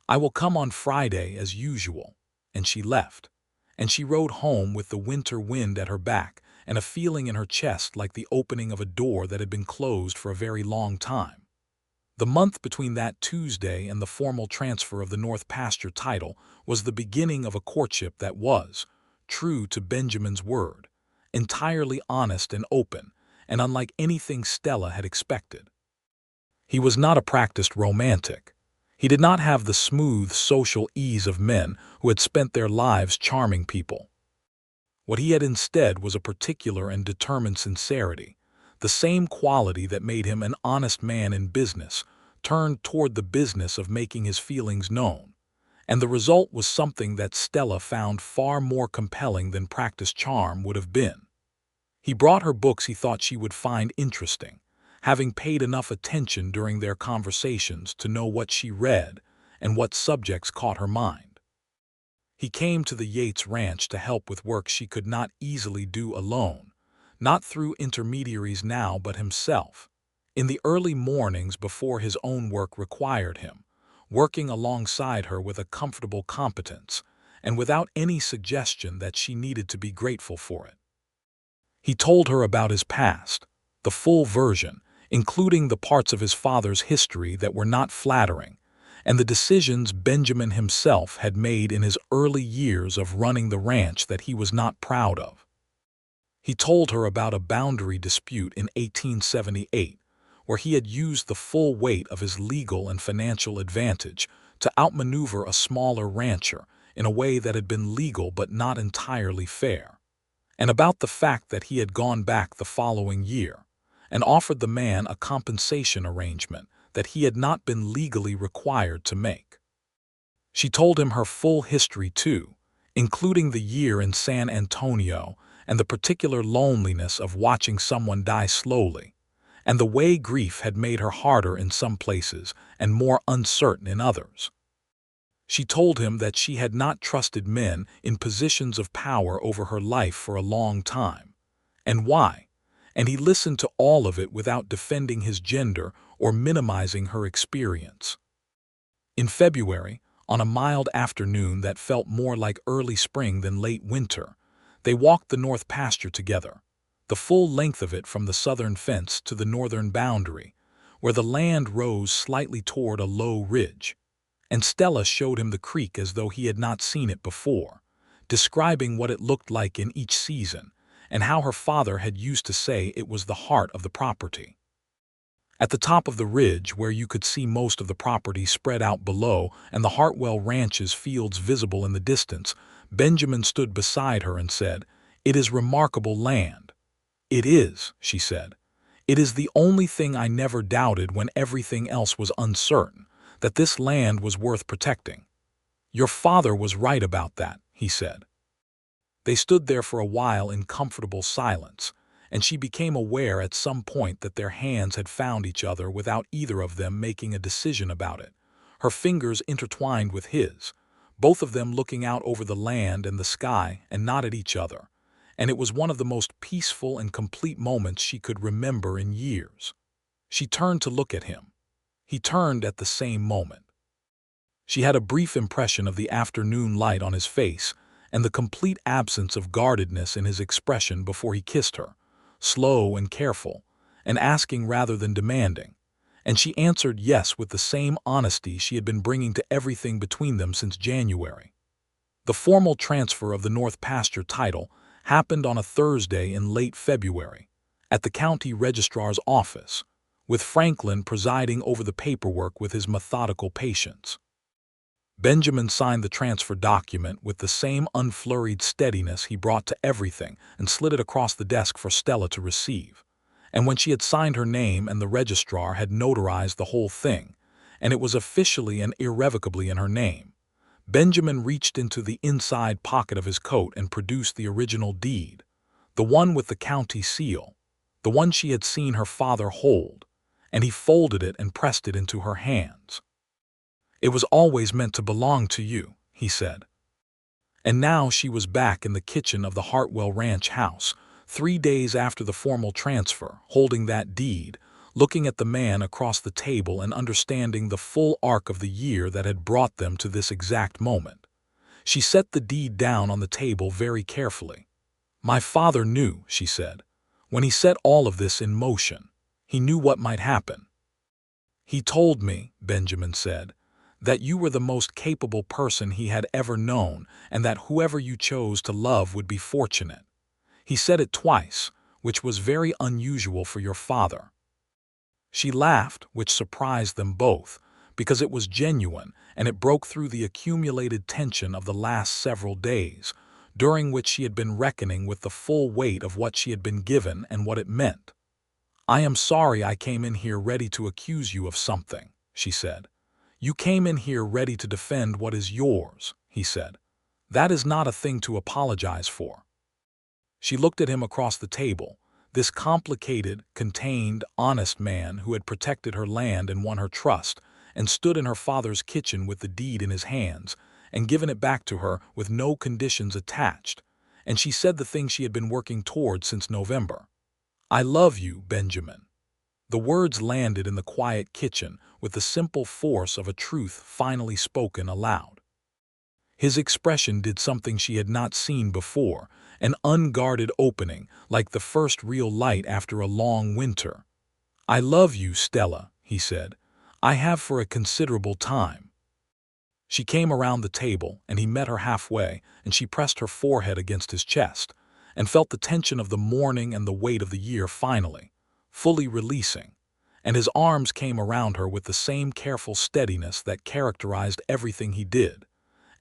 "I will come on Friday as usual." And she left. And she rode home with the winter wind at her back and a feeling in her chest like the opening of a door that had been closed for a very long time. The month between that Tuesday and the formal transfer of the North Pasture title was the beginning of a courtship that was, true to Benjamin's word, entirely honest and open, and unlike anything Stella had expected. He was not a practiced romantic. He did not have the smooth social ease of men who had spent their lives charming people. What he had instead was a particular and determined sincerity, the same quality that made him an honest man in business, turned toward the business of making his feelings known. And the result was something that Stella found far more compelling than practiced charm would have been. He brought her books he thought she would find interesting, having paid enough attention during their conversations to know what she read and what subjects caught her mind. He came to the Yates ranch to help with work she could not easily do alone, not through intermediaries now but himself, in the early mornings before his own work required him, working alongside her with a comfortable competence and without any suggestion that she needed to be grateful for it. He told her about his past, the full version, including the parts of his father's history that were not flattering, and the decisions Benjamin himself had made in his early years of running the ranch that he was not proud of. He told her about a boundary dispute in 1878, where he had used the full weight of his legal and financial advantage to outmaneuver a smaller rancher in a way that had been legal but not entirely fair, and about the fact that he had gone back the following year and offered the man a compensation arrangement that he had not been legally required to make. She told him her full history too, including the year in San Antonio and the particular loneliness of watching someone die slowly, and the way grief had made her harder in some places and more uncertain in others. She told him that she had not trusted men in positions of power over her life for a long time, and why, and he listened to all of it without defending his gender or minimizing her experience. In February, on a mild afternoon that felt more like early spring than late winter, they walked the North Pasture together, the full length of it from the southern fence to the northern boundary, where the land rose slightly toward a low ridge, and Stella showed him the creek as though he had not seen it before, describing what it looked like in each season and how her father had used to say it was the heart of the property. At the top of the ridge, where you could see most of the property spread out below and the Hartwell ranch's fields visible in the distance, Benjamin stood beside her and said, "It is remarkable land." "It is," she said. "It is the only thing I never doubted when everything else was uncertain, that this land was worth protecting." "Your father was right about that," he said. They stood there for a while in comfortable silence, and she became aware at some point that their hands had found each other without either of them making a decision about it, her fingers intertwined with his, both of them looking out over the land and the sky and not at each other, and it was one of the most peaceful and complete moments she could remember in years. She turned to look at him. He turned at the same moment. She had a brief impression of the afternoon light on his face and the complete absence of guardedness in his expression before he kissed her, slow and careful, and asking rather than demanding, and she answered yes with the same honesty she had been bringing to everything between them since January. The formal transfer of the North Pasture title happened on a Thursday in late February, at the county registrar's office, with Franklin presiding over the paperwork with his methodical patience. Benjamin signed the transfer document with the same unflurried steadiness he brought to everything and slid it across the desk for Stella to receive. And when she had signed her name and the registrar had notarized the whole thing, and it was officially and irrevocably in her name, Benjamin reached into the inside pocket of his coat and produced the original deed, the one with the county seal, the one she had seen her father hold, and he folded it and pressed it into her hands. "It was always meant to belong to you," he said. And now she was back in the kitchen of the Hartwell Ranch house, 3 days after the formal transfer, holding that deed, looking at the man across the table and understanding the full arc of the year that had brought them to this exact moment. She set the deed down on the table very carefully. "My father knew," she said. "When he set all of this in motion, he knew what might happen." "He told me," Benjamin said, "that you were the most capable person he had ever known and that whoever you chose to love would be fortunate. He said it twice, which was very unusual for your father." She laughed, which surprised them both, because it was genuine and it broke through the accumulated tension of the last several days, during which she had been reckoning with the full weight of what she had been given and what it meant. "I am sorry I came in here ready to accuse you of something," she said. "You came in here ready to defend what is yours," he said. "That is not a thing to apologize for." She looked at him across the table, this complicated, contained, honest man who had protected her land and won her trust, and stood in her father's kitchen with the deed in his hands, and given it back to her with no conditions attached, and she said the thing she had been working toward since November. "I love you, Benjamin." The words landed in the quiet kitchen with the simple force of a truth finally spoken aloud. His expression did something she had not seen before, an unguarded opening, like the first real light after a long winter. "I love you, Stella," he said. "I have for a considerable time." She came around the table, and he met her halfway, and she pressed her forehead against his chest, and felt the tension of the morning and the weight of the year finally, fully releasing, and his arms came around her with the same careful steadiness that characterized everything he did,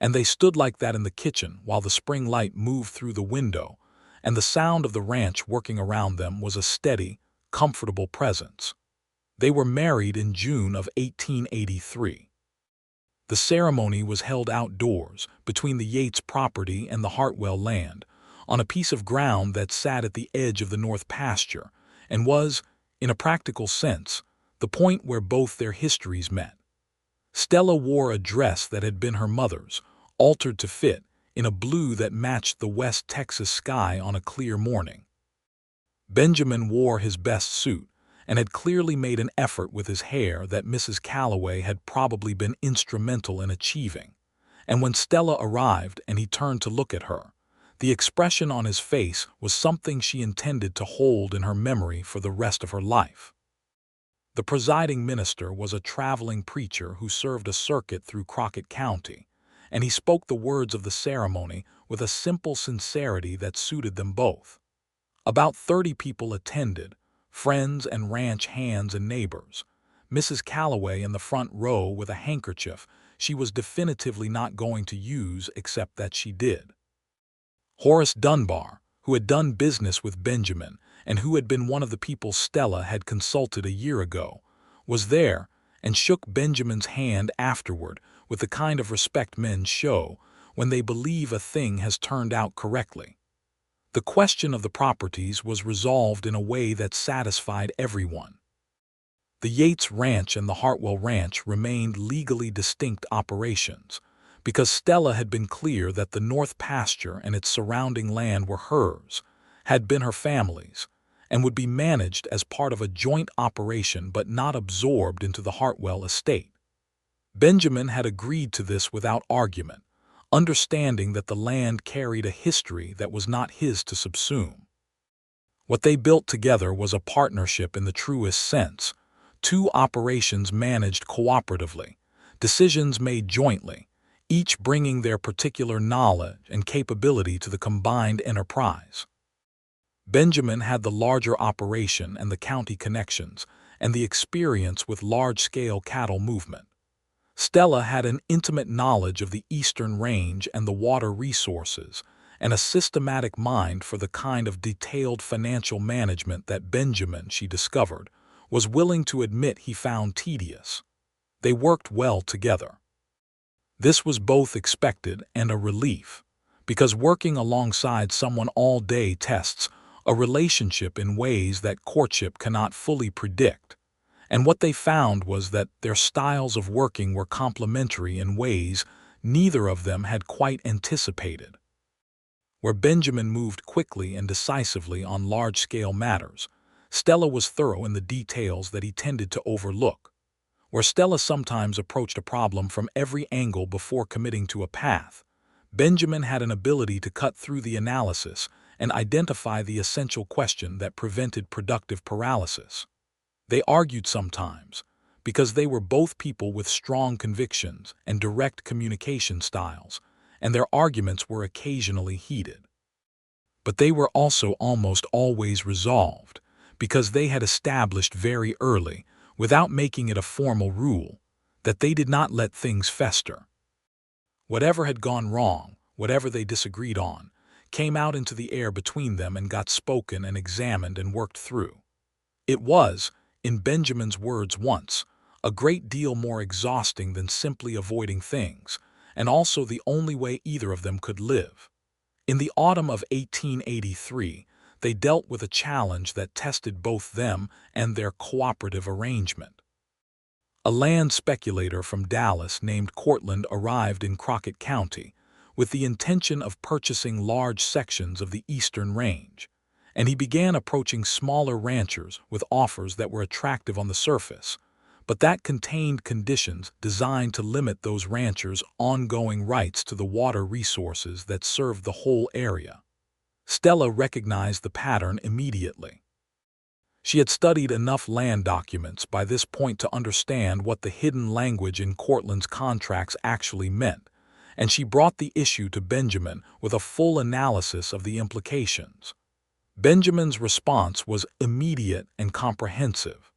and they stood like that in the kitchen while the spring light moved through the window, and the sound of the ranch working around them was a steady, comfortable presence. They were married in June of 1883. The ceremony was held outdoors, between the Yates property and the Hartwell land, on a piece of ground that sat at the edge of the North Pasture, and was, in a practical sense, the point where both their histories met. Stella wore a dress that had been her mother's, altered to fit, in a blue that matched the West Texas sky on a clear morning. Benjamin wore his best suit, and had clearly made an effort with his hair that Mrs. Calloway had probably been instrumental in achieving. And when Stella arrived and he turned to look at her, the expression on his face was something she intended to hold in her memory for the rest of her life. The presiding minister was a traveling preacher who served a circuit through Crockett County, and he spoke the words of the ceremony with a simple sincerity that suited them both. About 30 people attended, friends and ranch hands and neighbors. Mrs. Calloway in the front row with a handkerchief she was definitively not going to use except that she did. Horace Dunbar, who had done business with Benjamin and who had been one of the people Stella had consulted a year ago, was there and shook Benjamin's hand afterward with the kind of respect men show when they believe a thing has turned out correctly. The question of the properties was resolved in a way that satisfied everyone. The Yates Ranch and the Hartwell Ranch remained legally distinct operations, because Stella had been clear that the North Pasture and its surrounding land were hers, had been her family's, and would be managed as part of a joint operation but not absorbed into the Hartwell estate. Benjamin had agreed to this without argument, understanding that the land carried a history that was not his to subsume. What they built together was a partnership in the truest sense, two operations managed cooperatively, decisions made jointly, each bringing their particular knowledge and capability to the combined enterprise. Benjamin had the larger operation and the county connections and the experience with large-scale cattle movement. Stella had an intimate knowledge of the eastern range and the water resources, and a systematic mind for the kind of detailed financial management that Benjamin, she discovered, was willing to admit he found tedious. They worked well together. This was both expected and a relief, because working alongside someone all day tests a relationship in ways that courtship cannot fully predict. And what they found was that their styles of working were complementary in ways neither of them had quite anticipated. Where Benjamin moved quickly and decisively on large-scale matters, Stella was thorough in the details that he tended to overlook. Where Stella sometimes approached a problem from every angle before committing to a path, Benjamin had an ability to cut through the analysis and identify the essential question that prevented productive paralysis. They argued sometimes, because they were both people with strong convictions and direct communication styles, and their arguments were occasionally heated. But they were also almost always resolved, because they had established very early, without making it a formal rule, that they did not let things fester. Whatever had gone wrong, whatever they disagreed on, came out into the air between them and got spoken and examined and worked through. It was, in Benjamin's words once, a great deal more exhausting than simply avoiding things, and also the only way either of them could live. In the autumn of 1883, they dealt with a challenge that tested both them and their cooperative arrangement. A land speculator from Dallas named Cortland arrived in Crockett County with the intention of purchasing large sections of the eastern range, and he began approaching smaller ranchers with offers that were attractive on the surface, but that contained conditions designed to limit those ranchers' ongoing rights to the water resources that served the whole area. Stella recognized the pattern immediately. She had studied enough land documents by this point to understand what the hidden language in Cortland's contracts actually meant, and she brought the issue to Benjamin with a full analysis of the implications. Benjamin's response was immediate and comprehensive.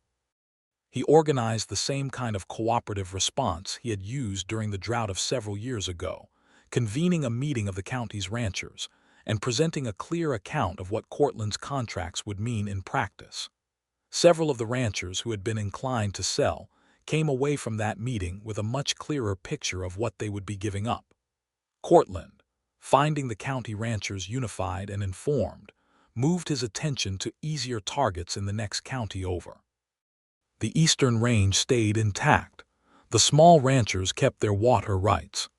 He organized the same kind of cooperative response he had used during the drought of several years ago, convening a meeting of the county's ranchers and presenting a clear account of what Cortland's contracts would mean in practice. Several of the ranchers who had been inclined to sell came away from that meeting with a much clearer picture of what they would be giving up. Cortland, finding the county ranchers unified and informed, moved his attention to easier targets in the next county over. The eastern range stayed intact. The small ranchers kept their water rights.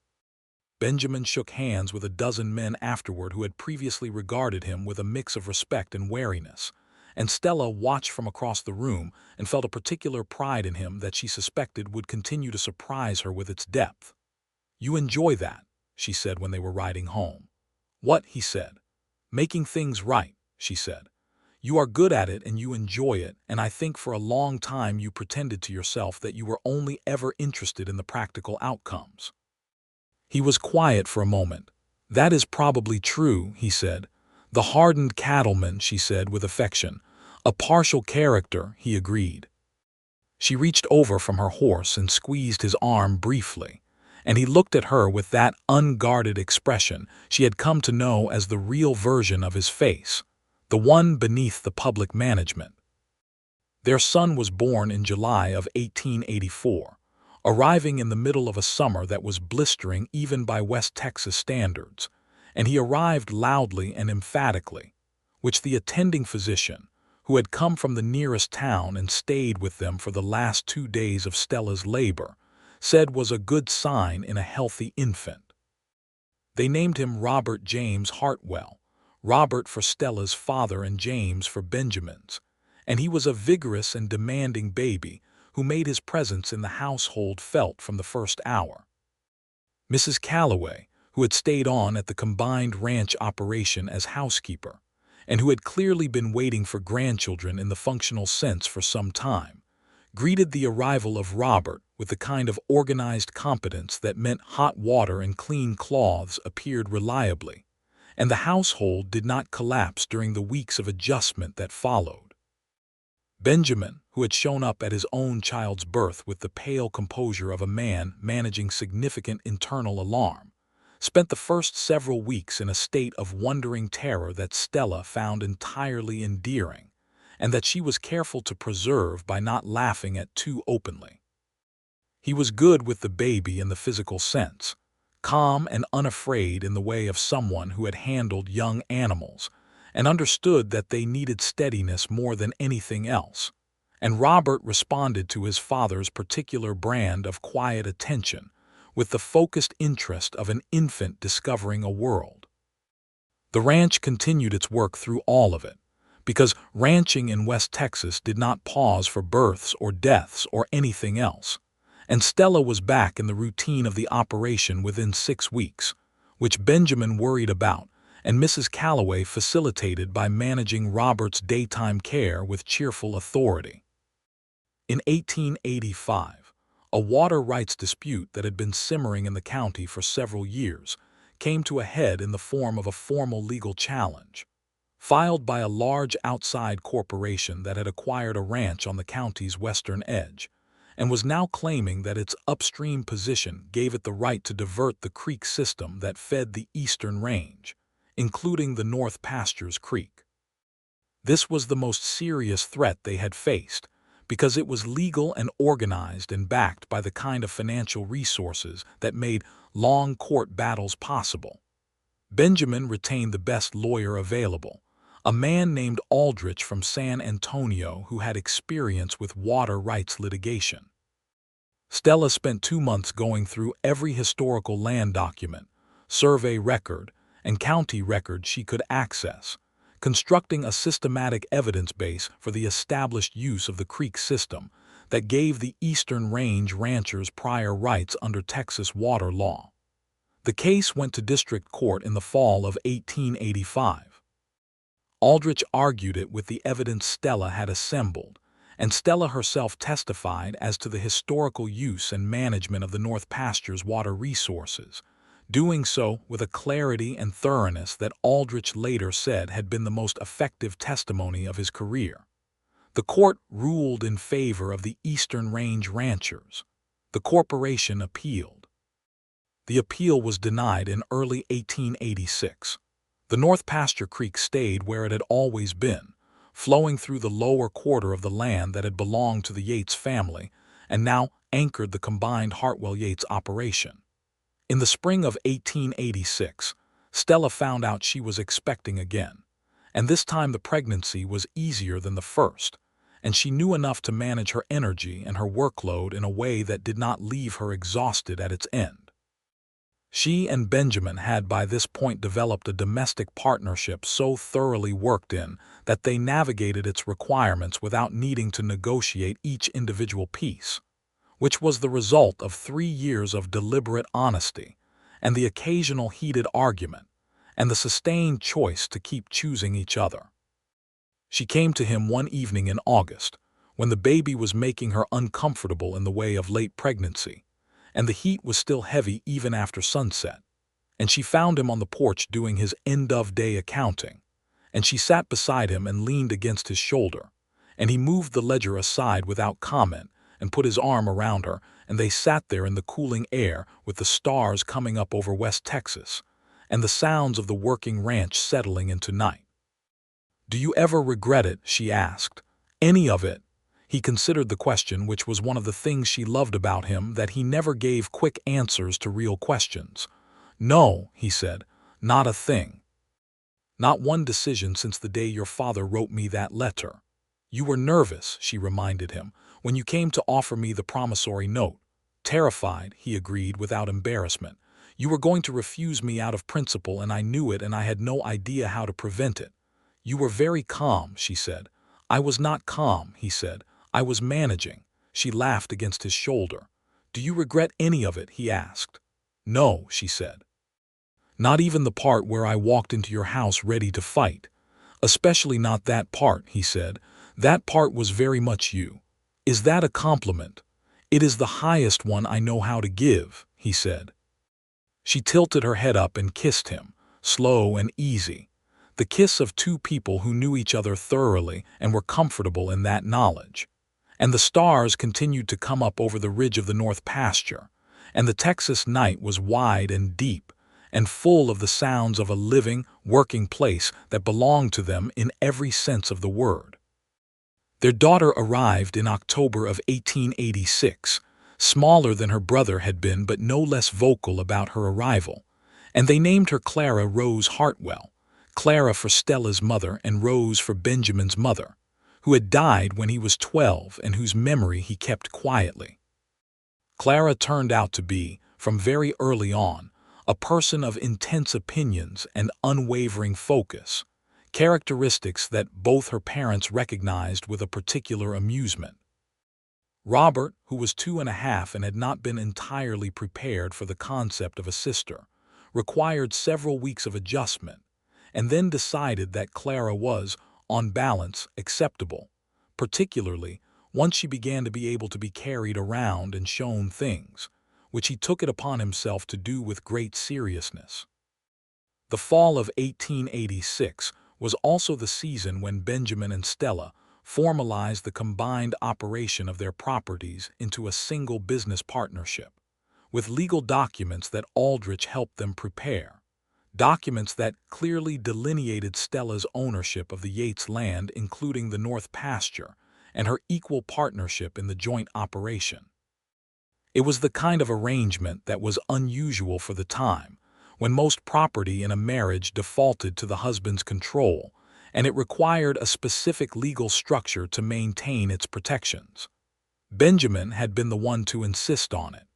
Benjamin shook hands with a dozen men afterward who had previously regarded him with a mix of respect and wariness, and Stella watched from across the room and felt a particular pride in him that she suspected would continue to surprise her with its depth. "You enjoy that," she said when they were riding home. "What?" he said. "Making things right," she said. "You are good at it and you enjoy it, and I think for a long time you pretended to yourself that you were only ever interested in the practical outcomes." He was quiet for a moment. "That is probably true," he said. "The hardened cattleman," she said with affection. "A partial character," he agreed. She reached over from her horse and squeezed his arm briefly, and he looked at her with that unguarded expression she had come to know as the real version of his face, the one beneath the public management. Their son was born in July of 1884, arriving in the middle of a summer that was blistering even by West Texas standards, and he arrived loudly and emphatically, which the attending physician, who had come from the nearest town and stayed with them for the last 2 days of Stella's labor, said was a good sign in a healthy infant. They named him Robert James Hartwell, Robert for Stella's father and James for Benjamin's, and he was a vigorous and demanding baby who made his presence in the household felt from the first hour. Mrs. Calloway, who had stayed on at the combined ranch operation as housekeeper, and who had clearly been waiting for grandchildren in the functional sense for some time, greeted the arrival of Robert with the kind of organized competence that meant hot water and clean cloths appeared reliably, and the household did not collapse during the weeks of adjustment that followed. Benjamin, who had shown up at his own child's birth with the pale composure of a man managing significant internal alarm, spent the first several weeks in a state of wondering terror that Stella found entirely endearing, and that she was careful to preserve by not laughing at too openly. He was good with the baby in the physical sense, calm and unafraid in the way of someone who had handled young animals and understood that they needed steadiness more than anything else, and Robert responded to his father's particular brand of quiet attention with the focused interest of an infant discovering a world. The ranch continued its work through all of it, because ranching in West Texas did not pause for births or deaths or anything else, and Stella was back in the routine of the operation within 6 weeks, which Benjamin worried about, and Mrs. Calloway facilitated by managing Robert's daytime care with cheerful authority. In 1885, a water rights dispute that had been simmering in the county for several years came to a head in the form of a formal legal challenge, filed by a large outside corporation that had acquired a ranch on the county's western edge, and was now claiming that its upstream position gave it the right to divert the creek system that fed the eastern range, including the North Pasture's creek. This was the most serious threat they had faced, because it was legal and organized and backed by the kind of financial resources that made long court battles possible. Benjamin retained the best lawyer available, a man named Aldrich from San Antonio who had experience with water rights litigation. Stella spent 2 months going through every historical land document, survey record, and county record she could access, constructing a systematic evidence base for the established use of the creek system that gave the Eastern Range ranchers prior rights under Texas water law. The case went to district court in the fall of 1885. Aldrich argued it with the evidence Stella had assembled, and Stella herself testified as to the historical use and management of the North Pasture's water resources, doing so with a clarity and thoroughness that Aldrich later said had been the most effective testimony of his career. The court ruled in favor of the Eastern Range ranchers. The corporation appealed. The appeal was denied in early 1886. The North Pasture Creek stayed where it had always been, flowing through the lower quarter of the land that had belonged to the Yates family and now anchored the combined Hartwell-Yates operation. In the spring of 1886, Stella found out she was expecting again, and this time the pregnancy was easier than the first, and she knew enough to manage her energy and her workload in a way that did not leave her exhausted at its end. She and Benjamin had by this point developed a domestic partnership so thoroughly worked in that they navigated its requirements without needing to negotiate each individual piece, which was the result of 3 years of deliberate honesty and the occasional heated argument and the sustained choice to keep choosing each other. She came to him one evening in August, when the baby was making her uncomfortable in the way of late pregnancy, and the heat was still heavy even after sunset, and she found him on the porch doing his end-of-day accounting, and she sat beside him and leaned against his shoulder, and he moved the ledger aside without comment and put his arm around her, and they sat there in the cooling air with the stars coming up over West Texas and the sounds of the working ranch settling into night. "Do you ever regret it?" she asked. "Any of it?" He considered the question, which was one of the things she loved about him, that he never gave quick answers to real questions. "No," he said, "not a thing. Not one decision since the day your father wrote me that letter." "You were nervous," she reminded him, "when you came to offer me the promissory note." "Terrified," he agreed without embarrassment. "You were going to refuse me out of principle, and I knew it, and I had no idea how to prevent it." "You were very calm," she said. "I was not calm," he said. "I was managing." She laughed against his shoulder. "Do you regret any of it?" he asked. "No," she said. "Not even the part where I walked into your house ready to fight." "Especially not that part," he said. "That part was very much you." "Is that a compliment?" "It is the highest one I know how to give," he said. She tilted her head up and kissed him, slow and easy, the kiss of two people who knew each other thoroughly and were comfortable in that knowledge. And the stars continued to come up over the ridge of the North Pasture, and the Texas night was wide and deep and full of the sounds of a living, working place that belonged to them in every sense of the word. Their daughter arrived in October of 1886, smaller than her brother had been but no less vocal about her arrival, and they named her Clara Rose Hartwell, Clara for Stella's mother and Rose for Benjamin's mother, who had died when he was 12 and whose memory he kept quietly. Clara turned out to be, from very early on, a person of intense opinions and unwavering focus, characteristics that both her parents recognized with a particular amusement. Robert, who was 2.5 and had not been entirely prepared for the concept of a sister, required several weeks of adjustment, and then decided that Clara was, on balance, acceptable, particularly once she began to be able to be carried around and shown things, which he took it upon himself to do with great seriousness. The fall of 1886 was also the season when Benjamin and Stella formalized the combined operation of their properties into a single business partnership, with legal documents that Aldrich helped them prepare. Documents that clearly delineated Stella's ownership of the Yates land, including the North Pasture, and her equal partnership in the joint operation. It was the kind of arrangement that was unusual for the time, when most property in a marriage defaulted to the husband's control, and it required a specific legal structure to maintain its protections. Benjamin had been the one to insist on it.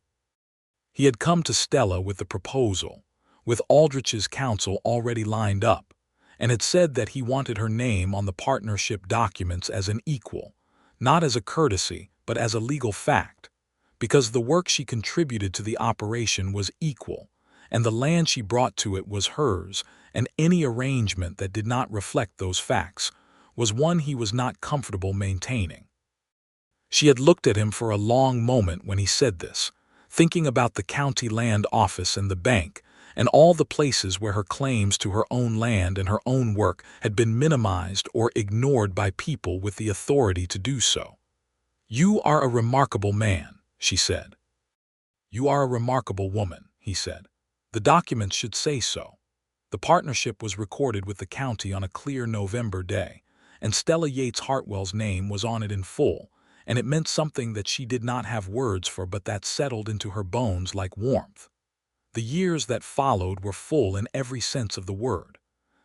He had come to Stella with the proposal, with Aldrich's counsel already lined up, and had said that he wanted her name on the partnership documents as an equal, not as a courtesy, but as a legal fact, because the work she contributed to the operation was equal, and the land she brought to it was hers, and any arrangement that did not reflect those facts was one he was not comfortable maintaining. She had looked at him for a long moment when he said this, thinking about the county land office and the bank, and all the places where her claims to her own land and her own work had been minimized or ignored by people with the authority to do so. "You are a remarkable man," she said. "You are a remarkable woman," he said. "The documents should say so." The partnership was recorded with the county on a clear November day, and Stella Yates Hartwell's name was on it in full, and it meant something that she did not have words for but that settled into her bones like warmth. The years that followed were full in every sense of the word.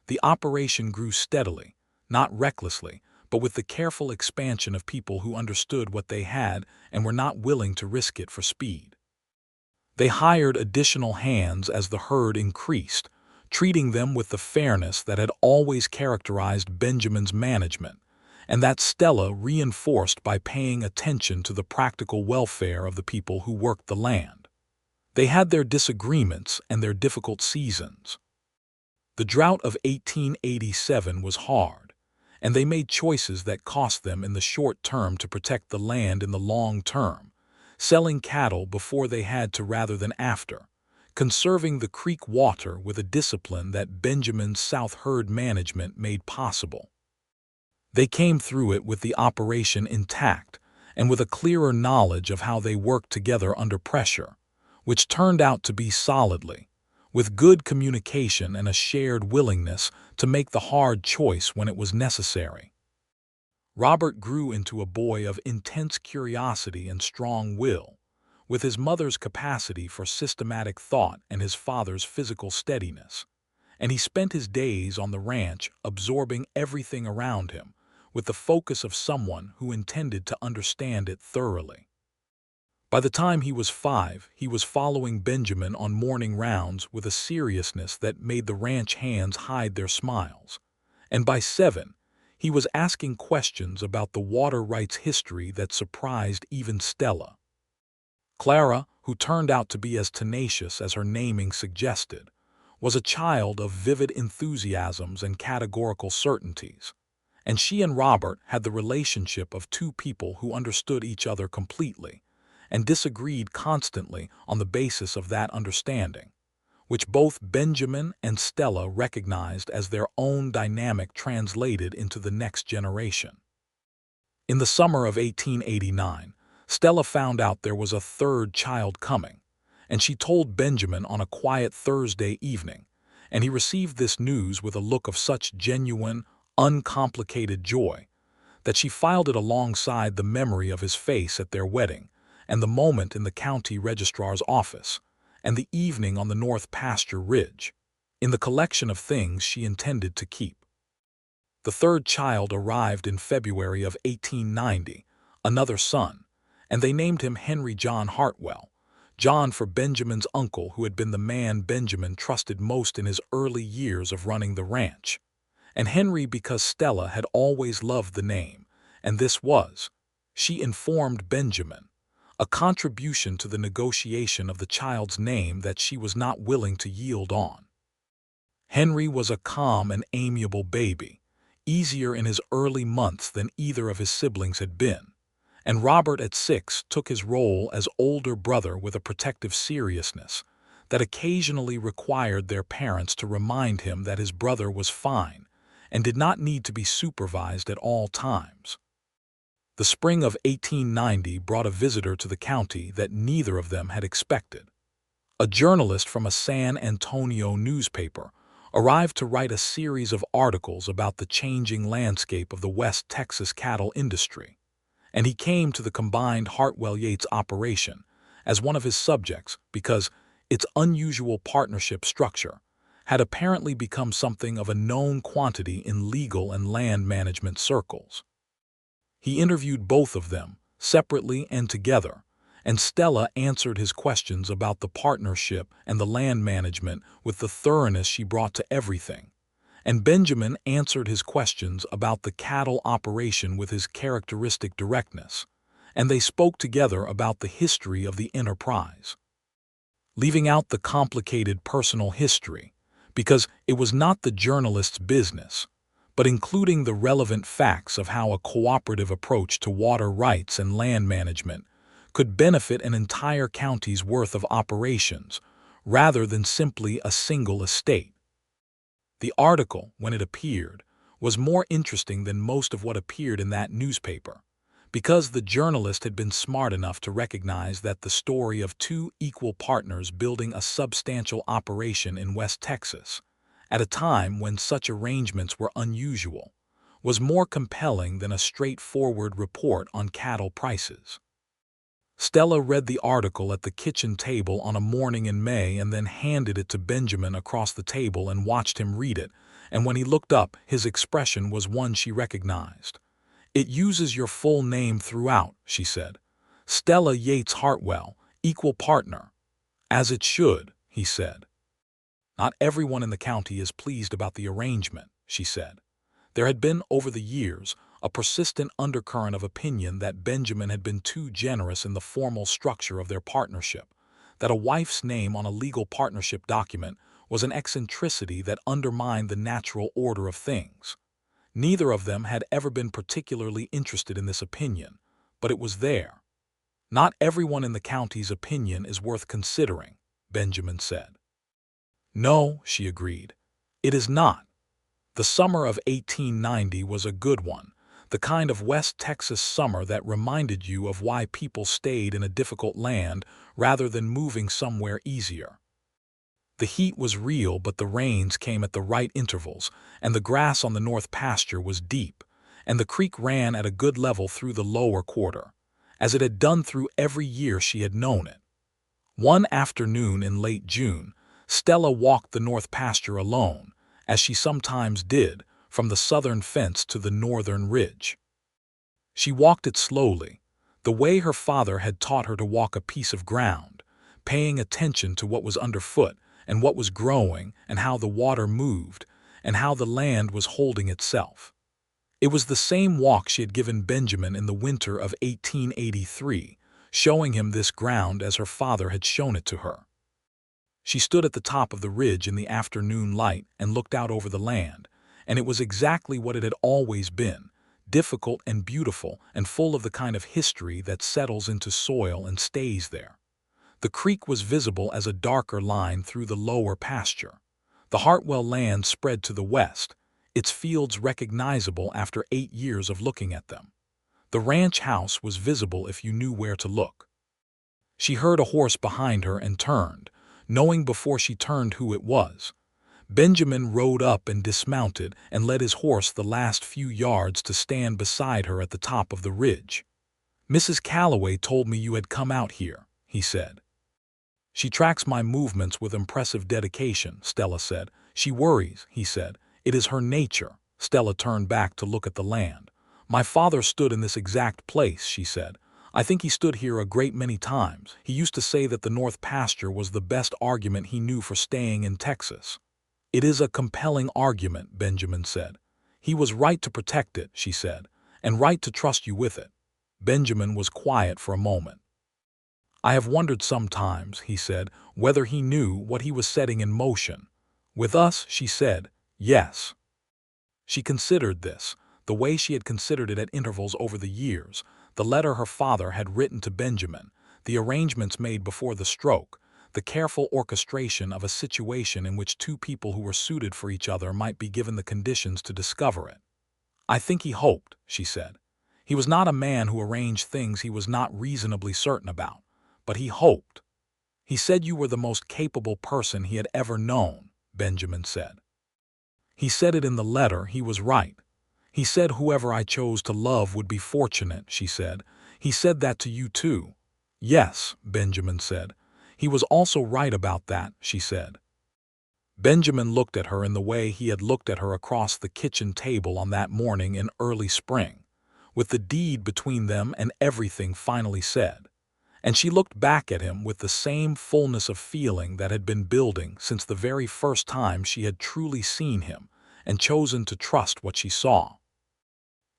The operation grew steadily, not recklessly, but with the careful expansion of people who understood what they had and were not willing to risk it for speed. They hired additional hands as the herd increased, treating them with the fairness that had always characterized Benjamin's management, and that Stella reinforced by paying attention to the practical welfare of the people who worked the land. They had their disagreements and their difficult seasons. The drought of 1887 was hard, and they made choices that cost them in the short term to protect the land in the long term, selling cattle before they had to rather than after, conserving the creek water with a discipline that Benjamin's South herd management made possible. They came through it with the operation intact and with a clearer knowledge of how they worked together under pressure, which turned out to be solidly, with good communication and a shared willingness to make the hard choice when it was necessary. Robert grew into a boy of intense curiosity and strong will, with his mother's capacity for systematic thought and his father's physical steadiness, and he spent his days on the ranch absorbing everything around him, with the focus of someone who intended to understand it thoroughly. By the time he was 5, he was following Benjamin on morning rounds with a seriousness that made the ranch hands hide their smiles, and by 7, he was asking questions about the water rights history that surprised even Stella. Clara, who turned out to be as tenacious as her naming suggested, was a child of vivid enthusiasms and categorical certainties, and she and Robert had the relationship of two people who understood each other completely and disagreed constantly on the basis of that understanding, which both Benjamin and Stella recognized as their own dynamic translated into the next generation. In the summer of 1889, Stella found out there was a third child coming, and she told Benjamin on a quiet Thursday evening, and he received this news with a look of such genuine, uncomplicated joy that she filed it alongside the memory of his face at their wedding, and the moment in the county registrar's office, and the evening on the North Pasture ridge, in the collection of things she intended to keep. The third child arrived in February of 1890, another son, and they named him Henry John Hartwell, John for Benjamin's uncle who had been the man Benjamin trusted most in his early years of running the ranch, and Henry because Stella had always loved the name, and this was, she informed Benjamin, a contribution to the negotiation of the child's name that she was not willing to yield on. Henry was a calm and amiable baby, easier in his early months than either of his siblings had been, and Robert at 6 took his role as older brother with a protective seriousness that occasionally required their parents to remind him that his brother was fine and did not need to be supervised at all times. The spring of 1890 brought a visitor to the county that neither of them had expected. A journalist from a San Antonio newspaper arrived to write a series of articles about the changing landscape of the West Texas cattle industry, and he came to the combined Hartwell-Yates operation as one of his subjects because its unusual partnership structure had apparently become something of a known quantity in legal and land management circles. He interviewed both of them, separately and together, and Stella answered his questions about the partnership and the land management with the thoroughness she brought to everything, and Benjamin answered his questions about the cattle operation with his characteristic directness, and they spoke together about the history of the enterprise. leaving out the complicated personal history, because it was not the journalist's business, but including the relevant facts of how a cooperative approach to water rights and land management could benefit an entire county's worth of operations, rather than simply a single estate. The article, when it appeared, was more interesting than most of what appeared in that newspaper, because the journalist had been smart enough to recognize that the story of two equal partners building a substantial operation in West Texas, at a time when such arrangements were unusual, was more compelling than a straightforward report on cattle prices. Stella read the article at the kitchen table on a morning in May and then handed it to Benjamin across the table and watched him read it, and when he looked up, his expression was one she recognized. "It uses your full name throughout," she said. "Stella Yates Hartwell, equal partner." "As it should," he said. "Not everyone in the county is pleased about the arrangement," she said. There had been, over the years, a persistent undercurrent of opinion that Benjamin had been too generous in the formal structure of their partnership, that a wife's name on a legal partnership document was an eccentricity that undermined the natural order of things. Neither of them had ever been particularly interested in this opinion, but it was there. "Not everyone in the county's opinion is worth considering," Benjamin said. "No," she agreed, "it is not. The summer of 1890 was a good one, the kind of West Texas summer that reminded you of why people stayed in a difficult land rather than moving somewhere easier. The heat was real, but the rains came at the right intervals, and the grass on the North Pasture was deep, and the creek ran at a good level through the lower quarter, as it had done through every year she had known it. One afternoon in late June, Stella walked the North Pasture alone, as she sometimes did, from the southern fence to the northern ridge. She walked it slowly, the way her father had taught her to walk a piece of ground, paying attention to what was underfoot and what was growing and how the water moved and how the land was holding itself. It was the same walk she had given Benjamin in the winter of 1883, showing him this ground as her father had shown it to her. She stood at the top of the ridge in the afternoon light and looked out over the land, and it was exactly what it had always been, difficult and beautiful and full of the kind of history that settles into soil and stays there. The creek was visible as a darker line through the lower pasture. The Hartwell land spread to the west, its fields recognizable after 8 years of looking at them. The ranch house was visible if you knew where to look. She heard a horse behind her and turned, knowing before she turned who it was. Benjamin rode up and dismounted and led his horse the last few yards to stand beside her at the top of the ridge. "Mrs. Calloway told me you had come out here," he said. "She tracks my movements with impressive dedication," Stella said. "She worries," he said. "It is her nature." Stella turned back to look at the land. "My father stood in this exact place," she said. "I think he stood here a great many times. He used to say that the North Pasture was the best argument he knew for staying in Texas." "It is a compelling argument," Benjamin said. "He was right to protect it," she said, "and right to trust you with it." Benjamin was quiet for a moment. "I have wondered sometimes," he said, "whether he knew what he was setting in motion." "With us," she said, "yes." She considered this, the way she had considered it at intervals over the years, the letter her father had written to Benjamin, the arrangements made before the stroke, the careful orchestration of a situation in which two people who were suited for each other might be given the conditions to discover it. "I think he hoped," she said. "He was not a man who arranged things he was not reasonably certain about, but he hoped." "He said you were the most capable person he had ever known," Benjamin said. "He said it in the letter. He was right. He said whoever I chose to love would be fortunate," she said. "He said that to you too." "Yes," Benjamin said. "He was also right about that," she said. Benjamin looked at her in the way he had looked at her across the kitchen table on that morning in early spring, with the deed between them and everything finally said. And she looked back at him with the same fullness of feeling that had been building since the very first time she had truly seen him and chosen to trust what she saw.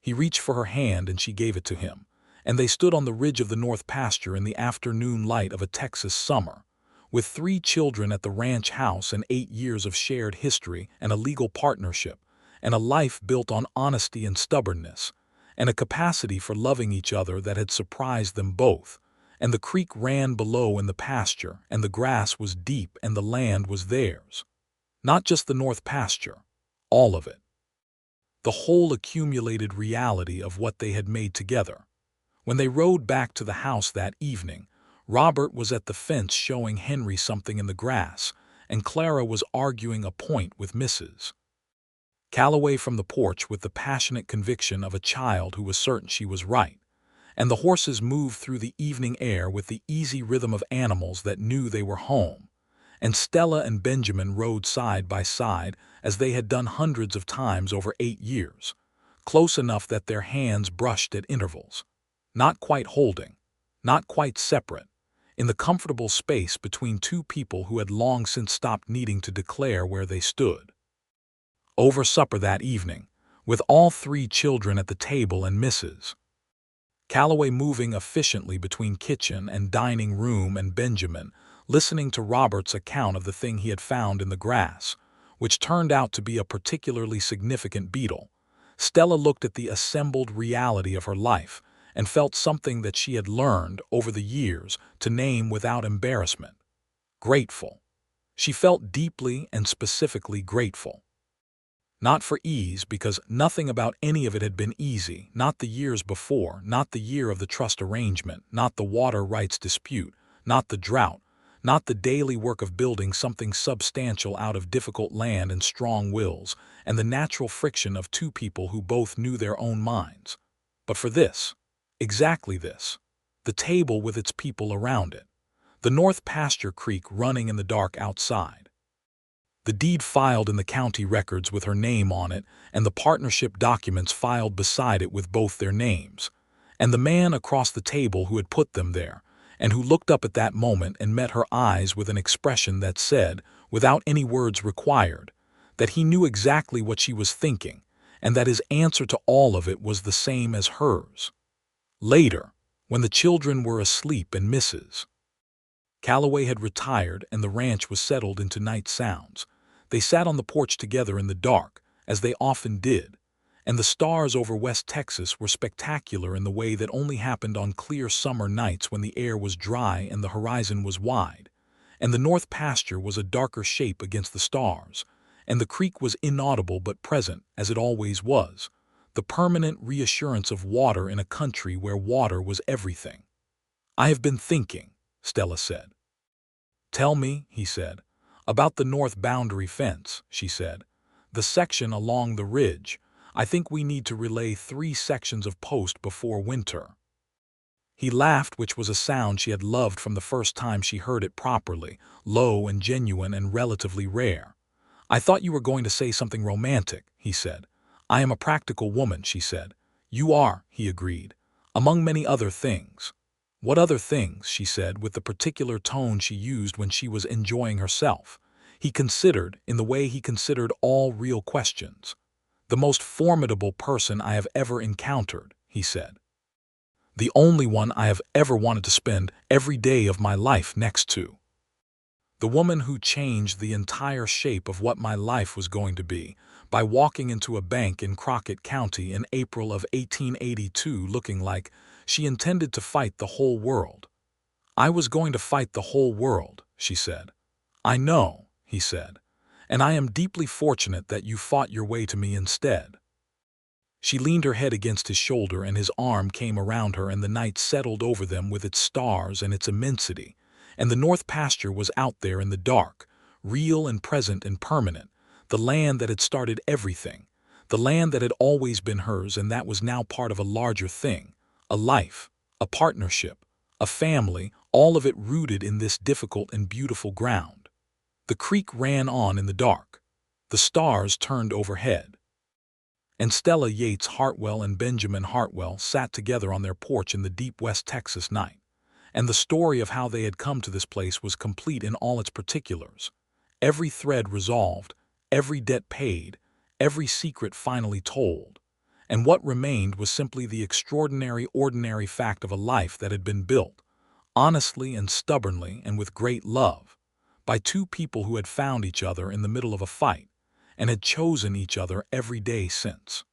He reached for her hand and she gave it to him, and they stood on the ridge of the North Pasture in the afternoon light of a Texas summer, With 3 children at the ranch house and 8 years of shared history and a legal partnership, and a life built on honesty and stubbornness, and a capacity for loving each other that had surprised them both, and the creek ran below in the pasture, and the grass was deep and the land was theirs. Not just the North Pasture, all of it. The whole accumulated reality of what they had made together. When they rode back to the house that evening, Robert was at the fence showing Henry something in the grass, and Clara was arguing a point with Mrs. Calloway from the porch with the passionate conviction of a child who was certain she was right, and the horses moved through the evening air with the easy rhythm of animals that knew they were home, and Stella and Benjamin rode side by side as they had done hundreds of times over 8 years, close enough that their hands brushed at intervals, not quite holding, not quite separate, in the comfortable space between two people who had long since stopped needing to declare where they stood. Over supper that evening, with all 3 children at the table and Mrs. Calloway moving efficiently between kitchen and dining room, and Benjamin listening to Robert's account of the thing he had found in the grass, which turned out to be a particularly significant beetle, Stella looked at the assembled reality of her life and felt something that she had learned over the years to name without embarrassment: grateful. She felt deeply and specifically grateful. Not for ease, because nothing about any of it had been easy, not the years before, not the year of the trust arrangement, not the water rights dispute, not the drought, not the daily work of building something substantial out of difficult land and strong wills, and the natural friction of 2 people who both knew their own minds. But for this, exactly this, the table with its people around it, the North Pasture creek running in the dark outside, the deed filed in the county records with her name on it, and the partnership documents filed beside it with both their names, and the man across the table who had put them there, and who looked up at that moment and met her eyes with an expression that said, without any words required, that he knew exactly what she was thinking, and that his answer to all of it was the same as hers. Later, when the children were asleep and Mrs. Calloway had retired and the ranch was settled into night sounds, they sat on the porch together in the dark, as they often did, and the stars over West Texas were spectacular in the way that only happened on clear summer nights when the air was dry and the horizon was wide, and the North Pasture was a darker shape against the stars, and the creek was inaudible but present, as it always was, the permanent reassurance of water in a country where water was everything. "I have been thinking," Stella said. "Tell me," he said. "About the north boundary fence," she said. "The section along the ridge. I think we need to relay 3 sections of post before winter." He laughed, which was a sound she had loved from the first time she heard it properly, low and genuine and relatively rare. "I thought you were going to say something romantic," he said. "I am a practical woman," she said. "You are," he agreed, "among many other things." "What other things?" she said, with the particular tone she used when she was enjoying herself. He considered, in the way he considered all real questions. "The most formidable person I have ever encountered," he said. "The only one I have ever wanted to spend every day of my life next to. The woman who changed the entire shape of what my life was going to be by walking into a bank in Crockett County in April of 1882 looking like she intended to fight the whole world." "I was going to fight the whole world," she said. "I know," he said, "and I am deeply fortunate that you fought your way to me instead." She leaned her head against his shoulder and his arm came around her, and the night settled over them with its stars and its immensity, and the North Pasture was out there in the dark, real and present and permanent, the land that had started everything, the land that had always been hers and that was now part of a larger thing, a life, a partnership, a family, all of it rooted in this difficult and beautiful ground. The creek ran on in the dark. The stars turned overhead. And Stella Yates Hartwell and Benjamin Hartwell sat together on their porch in the deep West Texas night. And the story of how they had come to this place was complete in all its particulars. Every thread resolved, every debt paid, every secret finally told. And what remained was simply the extraordinary, ordinary fact of a life that had been built, honestly and stubbornly and with great love, by two people who had found each other in the middle of a fight and had chosen each other every day since.